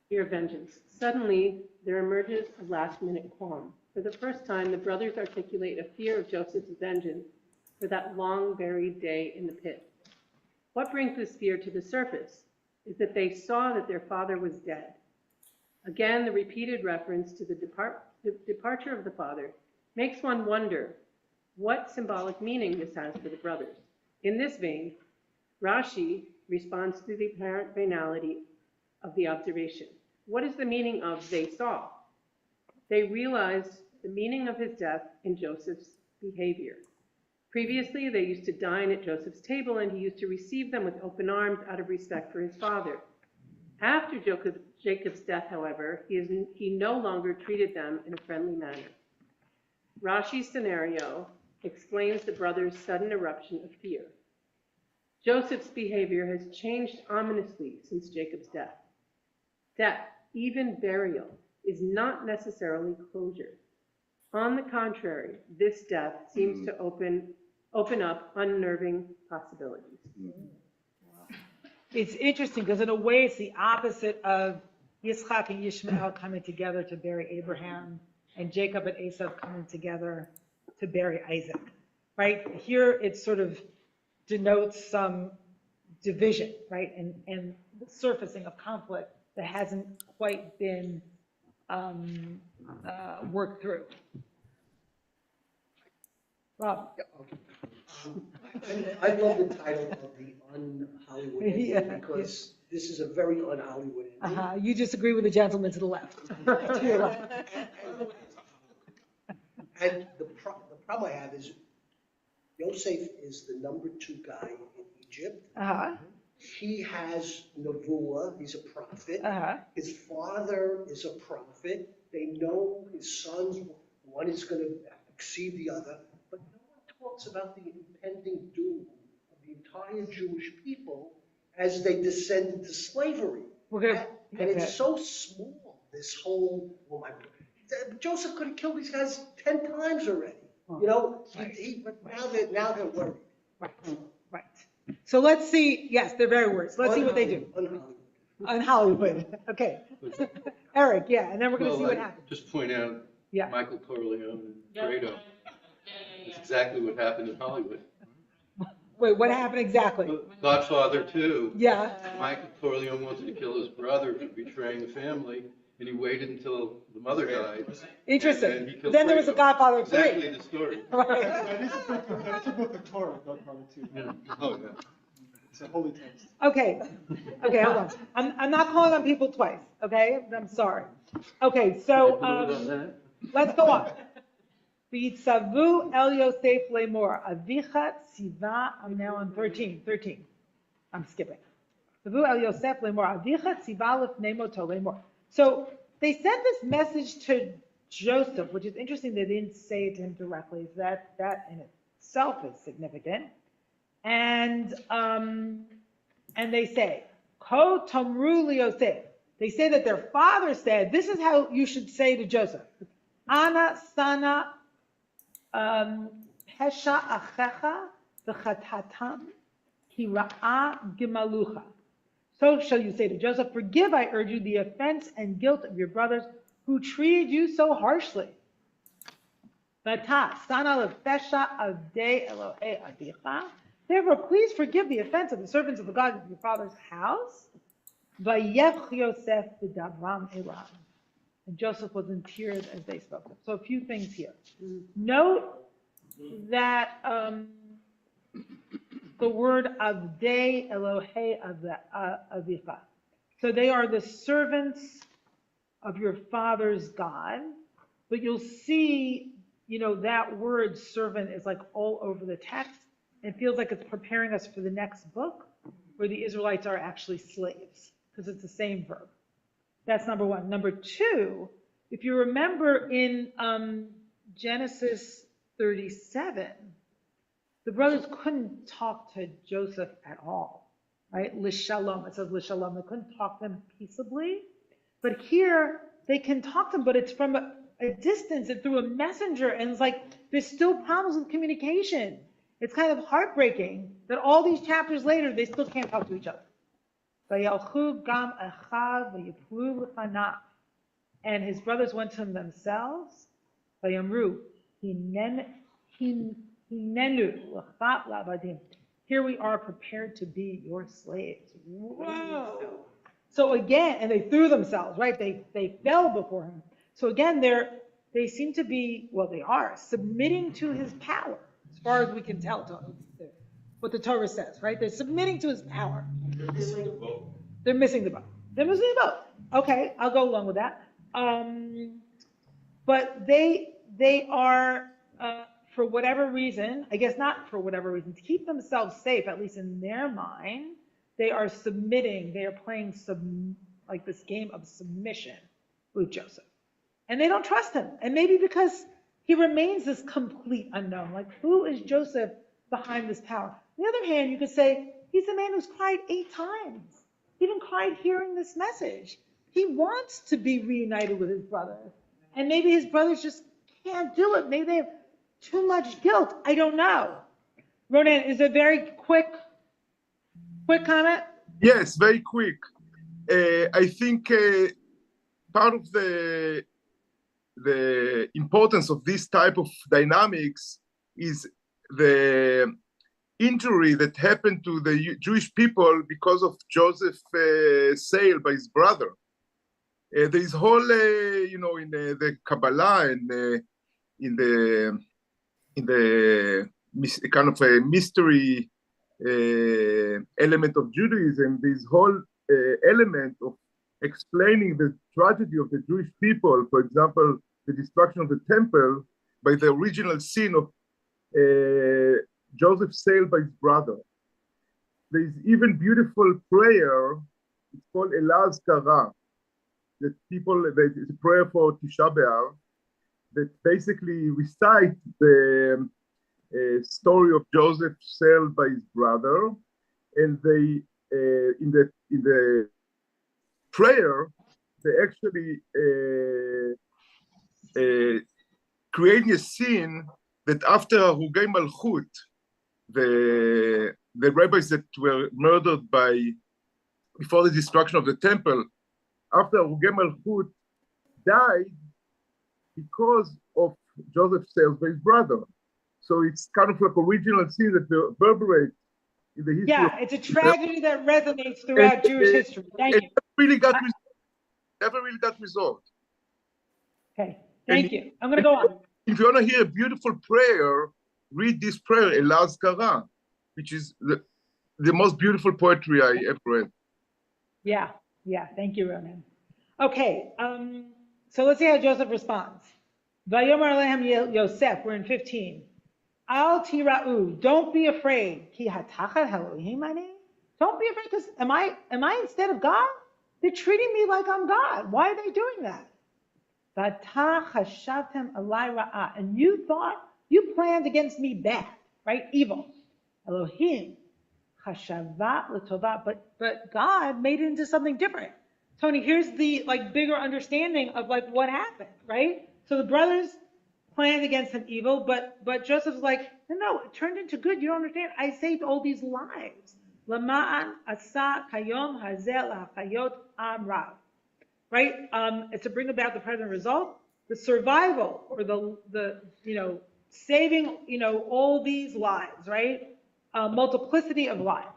Fear of vengeance. Suddenly, there emerges a last-minute qualm. For the first time, the brothers articulate a fear of Joseph's vengeance for that long-buried day in the pit. What brings this fear to the surface is that they saw that their father was dead. Again, the repeated reference to the departure of the father makes one wonder what symbolic meaning this has for the brothers. In this vein, Rashi responds to the apparent banality of the observation. What is the meaning of they saw? They realized the meaning of his death in Joseph's behavior. Previously, they used to dine at Joseph's table, and he used to receive them with open arms out of respect for his father. After Jacob's death, however, he no longer treated them in a friendly manner. Rashi's scenario explains the brothers' sudden eruption of fear. Joseph's behavior has changed ominously since Jacob's death. Death, even burial, is not necessarily closure. On the contrary, this death seems to open up unnerving possibilities. It's interesting because in a way it's the opposite of Yitzchak and Yishmael coming together to bury Abraham and Jacob and Esau coming together to bury Isaac, right? Here it sort of denotes some division, right? And the surfacing of conflict that hasn't quite been worked through. Rob. I love the title of the un-Hollywood ending because this is a very un-Hollywood ending. You disagree with the gentleman to the left. To your left. And the problem I have is Yosef is the #2 guy in Egypt. He has Nevuah, he's a prophet. His father is a prophet. They know his sons, one is going to exceed the other. But no one talks about the impending doom of the entire Jewish people as they descend into slavery. And it's so small, this whole, Joseph could have killed these guys 10 times already. But now they're worried. Right. So let's see, yes, they're very words. Let's see what they do. On Hollywood. Okay. Eric, yeah, and then we're going to see what happens. Just point out Michael Corleone and Fredo. It's exactly what happened in Hollywood. Wait, what happened exactly? Godfather 2. Yeah. Michael Corleone wanted to kill his brother for betraying the family, and he waited until the mother died. Interesting. Then there was a Godfather 3. Exactly the story. Right. It's a book of Torah, Godfather 2. Yeah. Oh, yeah. It's a holy text. Okay, hold on. I'm not calling on people twice, okay? I'm sorry. Okay, so let's go on. V'yitzavu el Yosef lemor, avicha tziva, I'm now on 13. I'm skipping. Tzivu el Yosef lemor, avicha tziva lefnei moto lemor. So they sent this message to Joseph, which is interesting they didn't say it to him directly. That in itself is significant. And they say, Ko tamru li Yosef. They say that their father said, this is how you should say to Joseph. Ana sana pesha achecha v'chatatam ki ra'a gimalucha. So shall you say to Joseph, forgive, I urge you, the offense and guilt of your brothers who treated you so harshly. Therefore, please forgive the offense of the servants of the God of your father's house. And Joseph was in tears as they spoke. So a few things here. Note that the word Avdei Elohei Avicha. So they are the servants of your father's God. But you'll see, that word servant is like all over the text. It feels like it's preparing us for the next book where the Israelites are actually slaves because it's the same verb. That's number one. Number two, if you remember in Genesis 37, the brothers couldn't talk to Joseph at all, right? Lishalom, it says lishalom. They couldn't talk to him peaceably. But here, they can talk to him, but it's from a distance and through a messenger, and it's like there's still problems with communication. It's kind of heartbreaking that all these chapters later, they still can't talk to each other. And his brothers went to him themselves. Here we are prepared to be your slaves. Whoa. So again, and they threw themselves, right? They fell before him. So again, they seem to be, well, they are submitting to his power, as far as we can tell what the Torah says, right? They're submitting to his power. They're missing the boat. They're missing the boat. They're missing the boat. Okay, I'll go along with that. But they are, for whatever reason, I guess not for whatever reason, to keep themselves safe, at least in their mind, they are submitting. They are playing like this game of submission with Joseph. And they don't trust him. And maybe because he remains this complete unknown. Like, who is Joseph behind this power? On the other hand, you could say, he's the man who's cried 8 times. He even cried hearing this message. He wants to be reunited with his brothers. And maybe his brothers just can't do it. Maybe they have too much guilt. I don't know. Ronan, is a very quick comment? Yes, very quick. I think part of the importance of this type of dynamics is the injury that happened to the Jewish people because of Joseph's sale by his brother. There is whole, in the Kabbalah and in the kind of a mystery element of Judaism, this whole element of explaining the tragedy of the Jewish people, for example, the destruction of the temple by the original sin of Joseph's sale by his brother. There is even beautiful prayer, it's called Elaz Kara, that it's a prayer for Tisha B'Av, that basically recite the story of Joseph's sale by his brother, and they in the prayer they actually creating a scene that after Hugei Malchut, the rabbis that were murdered before the destruction of the temple, after Hugei Malchut died because of Joseph's sales by his brother. So it's kind of like original scene that reverberates in the history. Yeah, it's a tragedy that resonates throughout Jewish history. Thank you. Never really got resolved. Okay, thank you. I'm going to go on. If you want to hear a beautiful prayer, read this prayer, Elaz Kara, which is the most beautiful poetry I ever read. Yeah, thank you, Ronan. Okay, so let's see how Joseph responds. Vayomer Alehem Yosef, we're in 15. Al tira'u, don't be afraid. Ki hatachat Elohim ani? Don't be afraid, because am I instead of God? They're treating me like I'm God. Why are they doing that? V'ata chashavtem alai ra'ah, and you planned against me bad, right? Evil. Elohim chashavat l'tova, but God made it into something different. Tony, here's the bigger understanding of what happened, right? So the brothers planned against him evil, but Joseph's like, no, it turned into good. You don't understand. I saved all these lives. Lama'an asa kayom hazel lahachayot am rav. Right? It's to bring about the present result, the survival or the saving all these lives, right? Multiplicity of lives.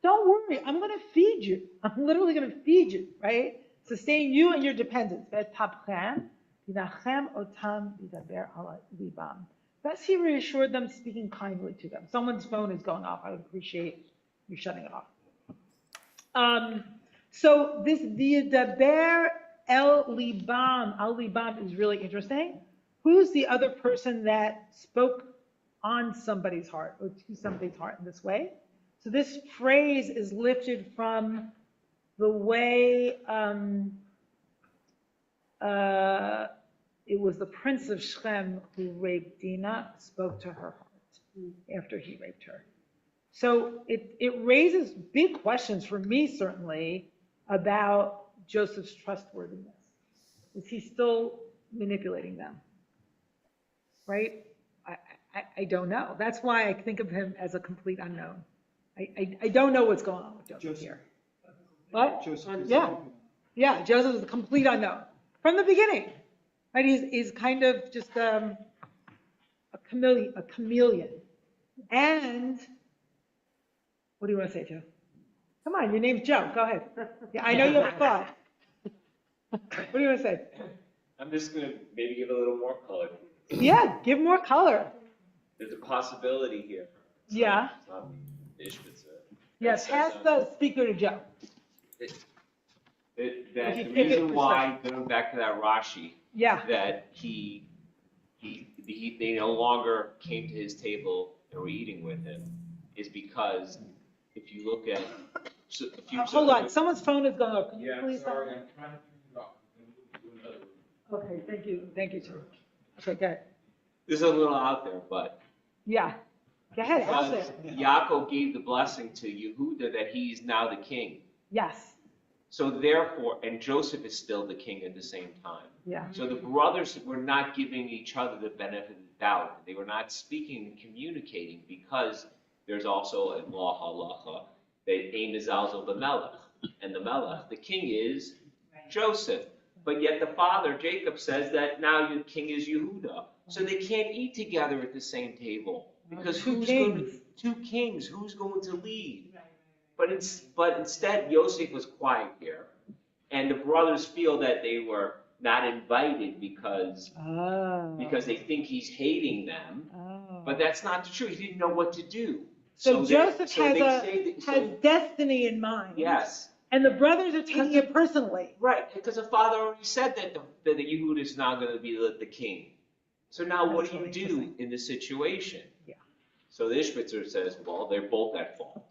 Don't worry, I'm going to feed you. I'm literally going to feed you, right? Sustain you and your dependents. Thus he reassured them, speaking kindly to them. Someone's phone is going off. I would appreciate you shutting it off. So this V'yedaber el libam is really interesting. Who's the other person that spoke on somebody's heart or to somebody's heart in this way? So this phrase is lifted from the way it was the prince of Shechem who raped Dinah, spoke to her heart after he raped her. So it raises big questions for me, certainly, about Joseph's trustworthiness. Is he still manipulating them? Right? I don't know. That's why I think of him as a complete unknown. I don't know what's going on with Joseph here. What? Yeah, Joseph is a complete unknown from the beginning. Right? He's kind of just a chameleon. And what do you want to say, Joe? Come on, your name's Joe. Go ahead. Yeah, I know you have a thought. What do you want to say? I'm just going to maybe give a little more color. Yeah, give more color. There's a possibility here. Yeah. Yes, pass the speaker to Joe. That the reason why, going back to that Rashi, that they no longer came to his table and were eating with him, is because if you look at, hold on, someone's phone is going off. Can you please? Sorry, I'm trying to figure out. Okay, thank you, Joe. Okay, go ahead. This is a little out there, but. Yeah, go ahead, out there. Yaakov gave the blessing to Yehuda that he's now the king. Yes. So therefore, and Joseph is still the king at the same time. Yeah. So the brothers were not giving each other the benefit of the doubt. They were not speaking and communicating because there's also a law halacha that ein mezalzel b'melech, and the melech, the king is Joseph. But yet the father, Jacob, says that now your king is Yehuda. So they can't eat together at the same table because two kings, who's going to lead? But instead, Yosef was quiet here, and the brothers feel that they were not invited because they think he's hating them. But that's not true. He didn't know what to do. So Joseph has destiny in mind. Yes. And the brothers are taking it personally. Right, because the father already said that the Yehuda is now going to be the king. So now what do you do in this situation? Yeah. So the Ishbitzer says, well, they're both at fault.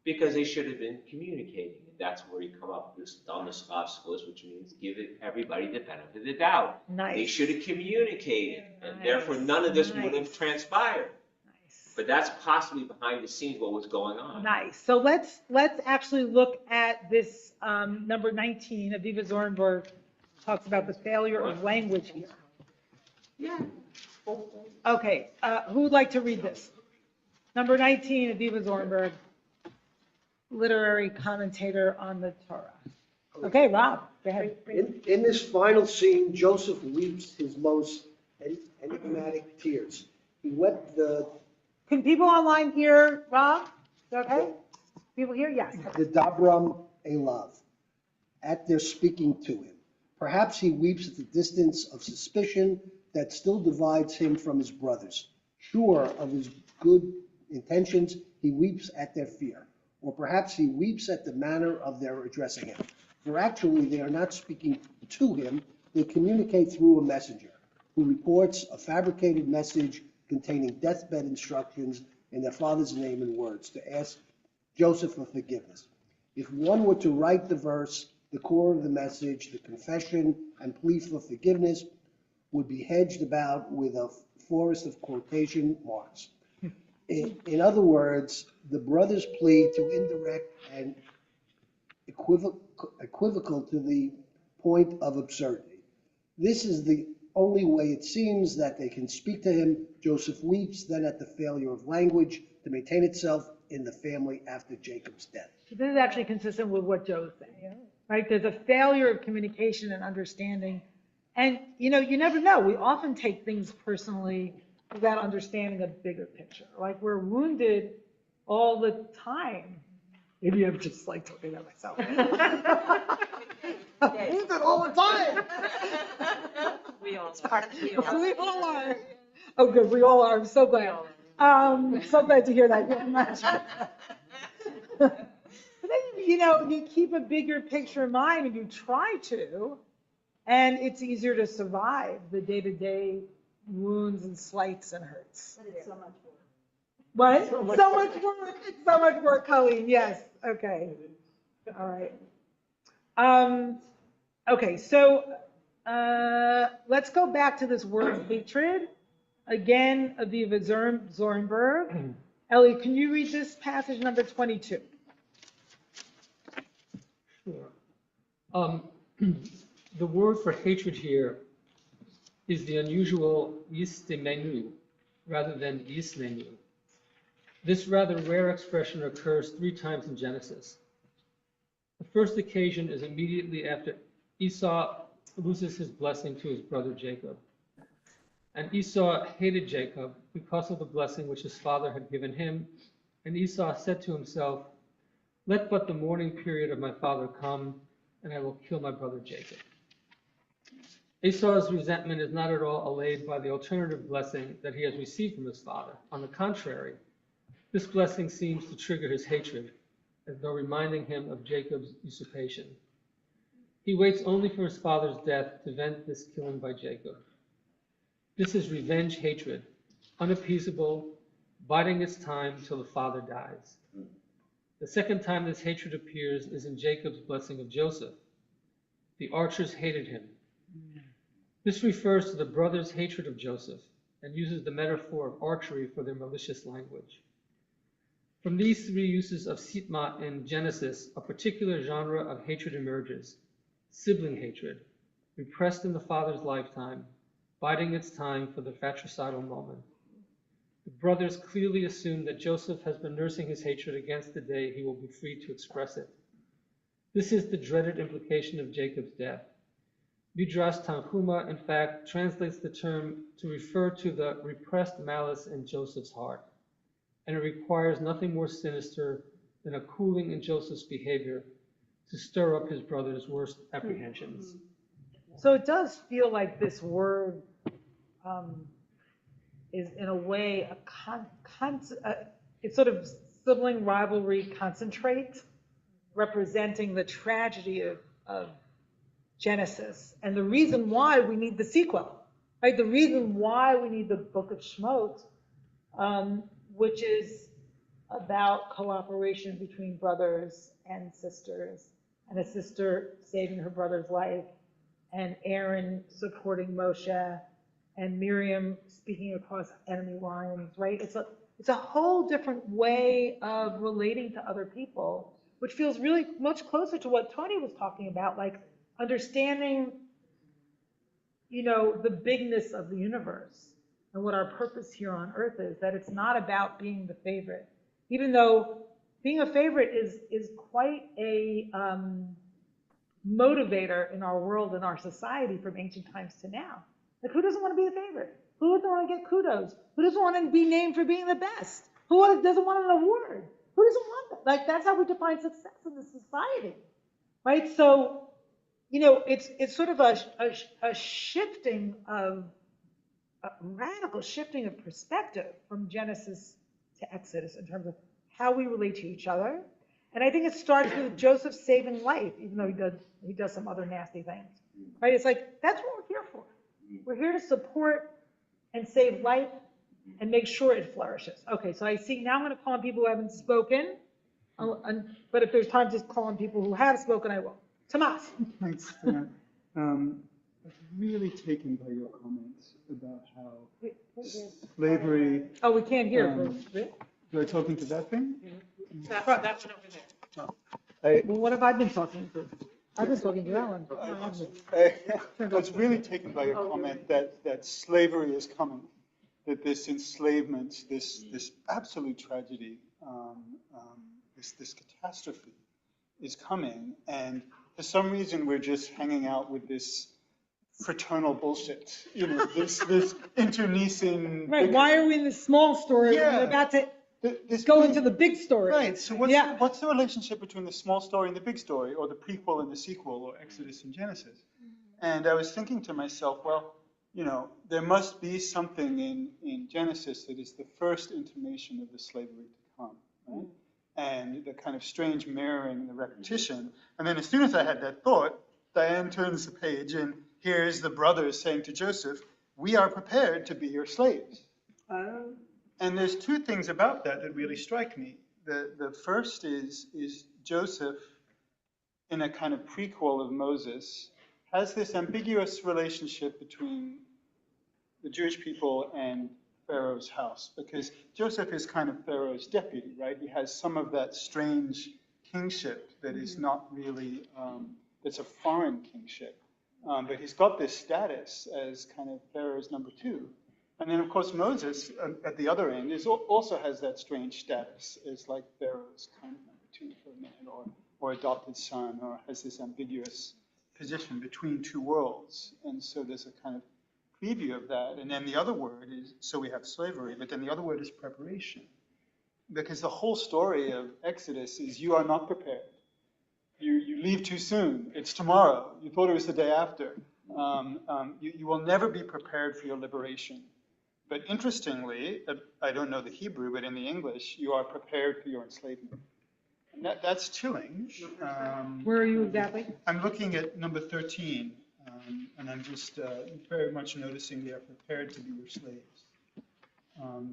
Because they should have been communicating. And that's where you come up with this dumbest obstacles, which means give everybody the benefit of the doubt. Nice. They should have communicated. And therefore none of this would have transpired. Nice. But that's possibly behind the scenes what was going on. Nice. So let's actually look at this number 19. Aviva Zornberg talks about the failure of language here. Yeah. Okay. Who would like to read this? Number 19, Aviva Zornberg, literary commentator on the Torah. Okay, Rob, go ahead. In this final scene, Joseph weeps his most enigmatic tears. He wept Can people online hear Rob? Okay? People hear? Yes. The Dabram Elav, at their speaking to him. Perhaps he weeps at the distance of suspicion that still divides him from his brothers. Sure of his good intentions, he weeps at their fear. Or perhaps he weeps at the manner of their addressing him. For actually, they are not speaking to him, they communicate through a messenger, who reports a fabricated message containing deathbed instructions in their father's name and words to ask Joseph for forgiveness. If one were to write the verse, the core of the message, the confession and plea for forgiveness would be hedged about with a forest of quotation marks. In other words, the brothers plead to indirect and equivocal to the point of absurdity. This is the only way it seems that they can speak to him. Joseph weeps then at the failure of language to maintain itself in the family after Jacob's death. This is actually consistent with what Joe's saying, right? There's a failure of communication and understanding. And, you never know. We often take things personally without understanding a bigger picture. Like we're wounded all the time. Maybe I'm just like talking about myself. I'm wounded all the time. It's part of the wheel. We all are. Oh, good. We all are. I'm so glad. So glad to hear that. Yeah, much. But then, you keep a bigger picture in mind and you try to, and it's easier to survive the day-to-day wounds and slights and hurts. But it's so much work. What? So much work. It's so much work, Colleen. Yes. Okay. All right. Okay. So let's go back to this word hatred. Again, Aviva Zornberg. Ellie, can you read this passage number 22? Sure. The word for hatred here is the unusual yistemenu rather than yisnenu. This rather rare expression occurs 3 times in Genesis. The first occasion is immediately after Esau loses his blessing to his brother Jacob. And Esau hated Jacob because of the blessing which his father had given him. And Esau said to himself, "Let but the mourning period of my father come, and I will kill my brother Jacob." Esau's resentment is not at all allayed by the alternative blessing that he has received from his father. On the contrary, this blessing seems to trigger his hatred, as though reminding him of Jacob's usurpation. He waits only for his father's death to vent this killing by Jacob. This is revenge hatred, unappeasable, biding its time till the father dies. The second time this hatred appears is in Jacob's blessing of Joseph. The archers hated him. This refers to the brothers' hatred of Joseph and uses the metaphor of archery for their malicious language. From these 3 uses of sitma in Genesis, a particular genre of hatred emerges: sibling hatred, repressed in the father's lifetime, biding its time for the fratricidal moment. The brothers clearly assume that Joseph has been nursing his hatred against the day he will be free to express it. This is the dreaded implication of Jacob's death. Midrash Tanhuma, in fact, translates the term to refer to the repressed malice in Joseph's heart, and it requires nothing more sinister than a cooling in Joseph's behavior to stir up his brother's worst apprehensions. So it does feel like this word is in a way it's sort of sibling rivalry concentrate, representing the tragedy of Genesis and the reason why we need the sequel, right? The reason why we need the book of Shemot, which is about cooperation between brothers and sisters, and a sister saving her brother's life, and Aaron supporting Moshe, and Miriam speaking across enemy lines, right? It's a whole different way of relating to other people, which feels really much closer to what Tony was talking about, like understanding, the bigness of the universe and what our purpose here on earth is, that it's not about being the favorite, even though being a favorite is quite a motivator in our world and our society from ancient times to now. Like, who doesn't want to be the favorite? Who doesn't want to get kudos? Who doesn't want to be named for being the best? Who doesn't want an award? Who doesn't want that? Like, that's how we define success in this society, right? So, it's sort of a shifting of, a radical shifting of perspective from Genesis to Exodus in terms of how we relate to each other. And I think it starts with Joseph saving life, even though he does some other nasty things, right? It's like, that's what we're here for. We're here to support and save life and make sure it flourishes. Okay, so I see now I'm going to call on people who haven't spoken, but if there's time to call on people who have spoken, I will. Tomas. Thanks, Dan. I was really taken by your comments about how slavery. Oh, we can't hear. Do I talk into that thing? That one over there. Well, what have I been talking to? I've been talking to that one. I was really taken by your comment that slavery is coming, that this enslavement, this absolute tragedy, this catastrophe is coming, and for some reason we're just hanging out with this fraternal bullshit, this internecine. Right, why are we in the small story when we're about to go into the big story? Right, so what's the relationship between the small story and the big story, or the prequel and the sequel, or Exodus and Genesis? And I was thinking to myself, well, there must be something in Genesis that is the first intimation of the slavery to come, right? And the kind of strange mirroring, the repetition. And then as soon as I had that thought, Diane turns the page, and here's the brothers saying to Joseph, we are prepared to be your slaves. And there's two things about that really strike me. The first is Joseph, in a kind of prequel of Moses, has this ambiguous relationship between the Jewish people and Pharaoh's house, because Joseph is kind of Pharaoh's deputy, right? He has some of that strange kingship that is not really, that's a foreign kingship. But he's got this status as kind of Pharaoh's number two. And then, of course, Moses, at the other end, also has that strange status as like Pharaoh's kind of number two for a minute, or adopted son, or has this ambiguous position between two worlds. And so there's a kind of preview of that. And then the other word is, so we have slavery, but then the other word is preparation. Because the whole story of Exodus is you are not prepared. You leave too soon. It's tomorrow. You thought it was the day after. You will never be prepared for your liberation. But interestingly, I don't know the Hebrew, but in the English, you are prepared for your enslavement. And that's chilling. Where are you exactly? I'm looking at number 13, and I'm just very much noticing we are prepared to be your slaves.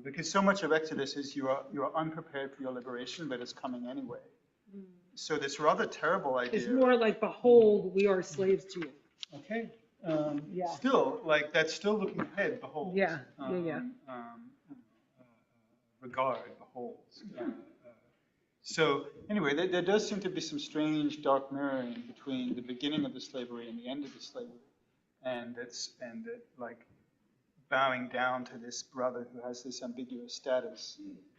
Because so much of Exodus is you are unprepared for your liberation, but it's coming anyway. So this rather terrible idea. It's more like, behold, we are slaves to you. Okay. Yeah. Still, like, that's still looking ahead, behold. Yeah, Regard, behold. So anyway, there does seem to be some strange dark mirroring between the beginning of the slavery and the end of the slavery. And like bowing down to this brother who has this ambiguous status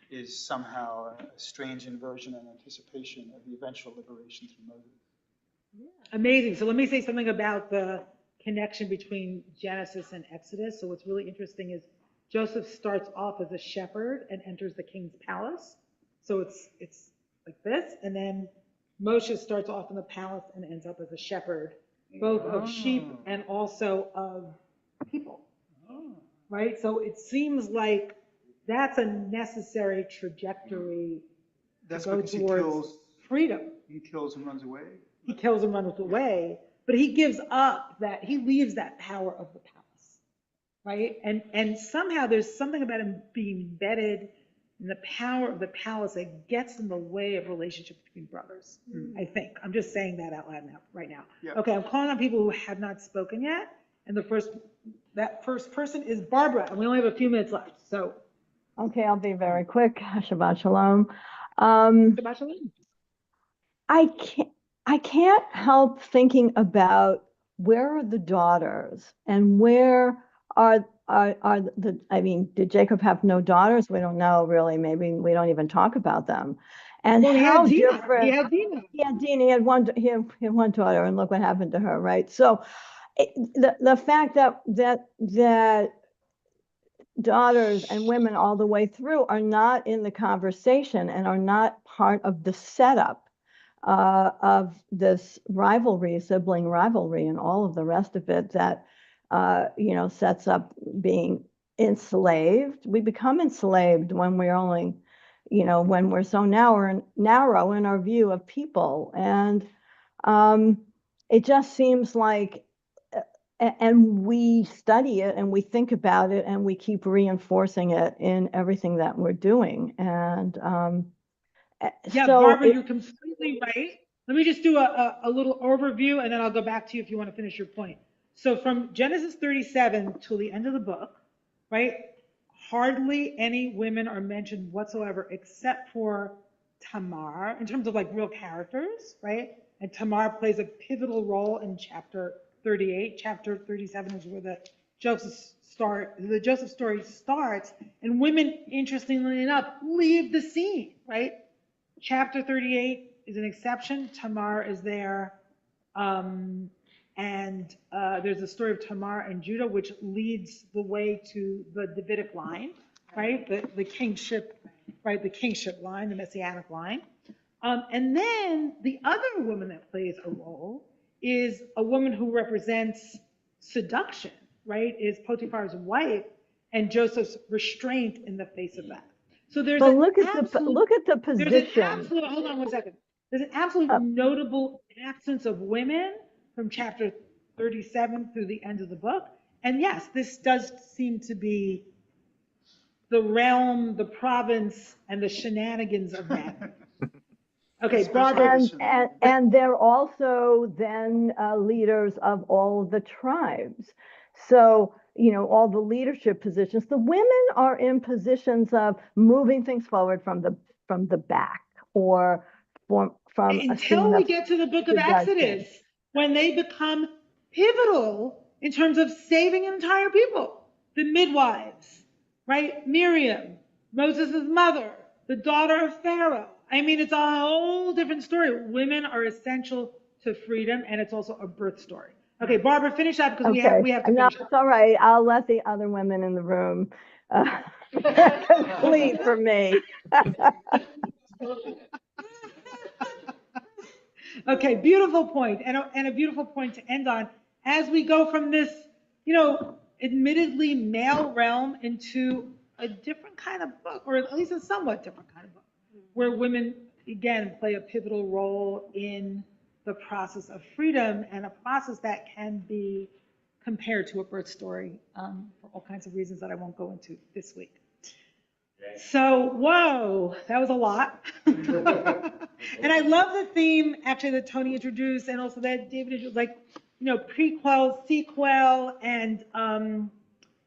is somehow a strange inversion and anticipation of the eventual liberation through Moses. Amazing. So let me say something about the connection between Genesis and Exodus. So what's really interesting is Joseph starts off as a shepherd and enters the king's palace. So it's like this. And then Moshe starts off in the palace and ends up as a shepherd, both of sheep and also of people. Right? So it seems like that's a necessary trajectory That's to go because towards freedom. He kills and runs away. He kills and runs away, but he gives up he leaves that power of the palace, right? And somehow there's something about him being embedded in the power of the palace that gets in the way of relationship between brothers, I think. I'm just saying that out loud right now. Yeah. Okay, I'm calling on people who have not spoken yet, and that first person is Barbara, and we only have a few minutes left, so. Okay, I'll be very quick. Shabbat shalom. Shabbat shalom. I can't help thinking about where are the daughters and where are did Jacob have no daughters? We don't know really. Maybe we don't even talk about them. And well, how he had different. He had Dina. He had Dina. He had one daughter, and look what happened to her, right? So the fact that daughters and women all the way through are not in the conversation and are not part of the setup of this rivalry, sibling rivalry, and all of the rest of it that sets up being enslaved. We become enslaved when we're only, when we're so narrow in our view of people, and it just seems like. And we study it and we think about it and we keep reinforcing it in everything that we're doing. And yeah, so Barbara, you're completely right. Let me just do a little overview and then I'll go back to you if you want to finish your point. So from Genesis 37 till the end of the book, right, hardly any women are mentioned whatsoever except for Tamar in terms of like real characters, right? and Tamar plays a pivotal role in chapter 38. Chapter 37 is where the Joseph story starts, and women, interestingly enough, leave the scene, right? Chapter 38 is an exception. Tamar is there. And there's a story of Tamar and Judah, which leads the way to the Davidic line, right? The kingship, right? The kingship line, the messianic line. And then the other woman that plays a role is a woman who represents seduction, right? Is Potiphar's wife and Joseph's restraint in the face of that. So there's But an look at the there's position. an absolute, hold on one second. There's an absolute notable absence of women from chapter 37 through the end of the book. And yes, this does seem to be the realm, the province, and the shenanigans of men. Okay, Barbara. And they're also then leaders of all the tribes. So, you know, all the leadership positions, the women are in positions of moving things forward from the back or from until we get to the book of Exodus, when they become pivotal in terms of saving an entire people. The midwives, right? Miriam, Moses' mother, the daughter of Pharaoh. I mean, it's a whole different story. Women are essential to freedom, and it's also a birth story. Okay, Barbara, finish up because we have to finish. No, it's all right. I'll let the other women in the room complete for me. Okay, beautiful point, and a beautiful point to end on. As we go from this, you know, admittedly male realm into a different kind of book, or at least a somewhat different kind of book, where women, again, play a pivotal role in the process of freedom, and a process that can be compared to a birth story for all kinds of reasons that I won't go into this week. So, whoa, that was a lot. And I love the theme, actually, that Tony introduced, and also that David introduced, like, you know, prequel, sequel, and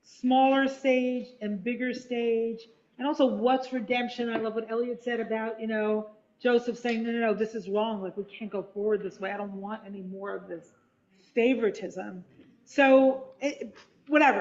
smaller stage and bigger stage. And also, what's redemption? I love what Elliot said about, you know, Joseph saying, no, this is wrong. Like, we can't go forward this way. I don't want any more of this favoritism. So, whatever.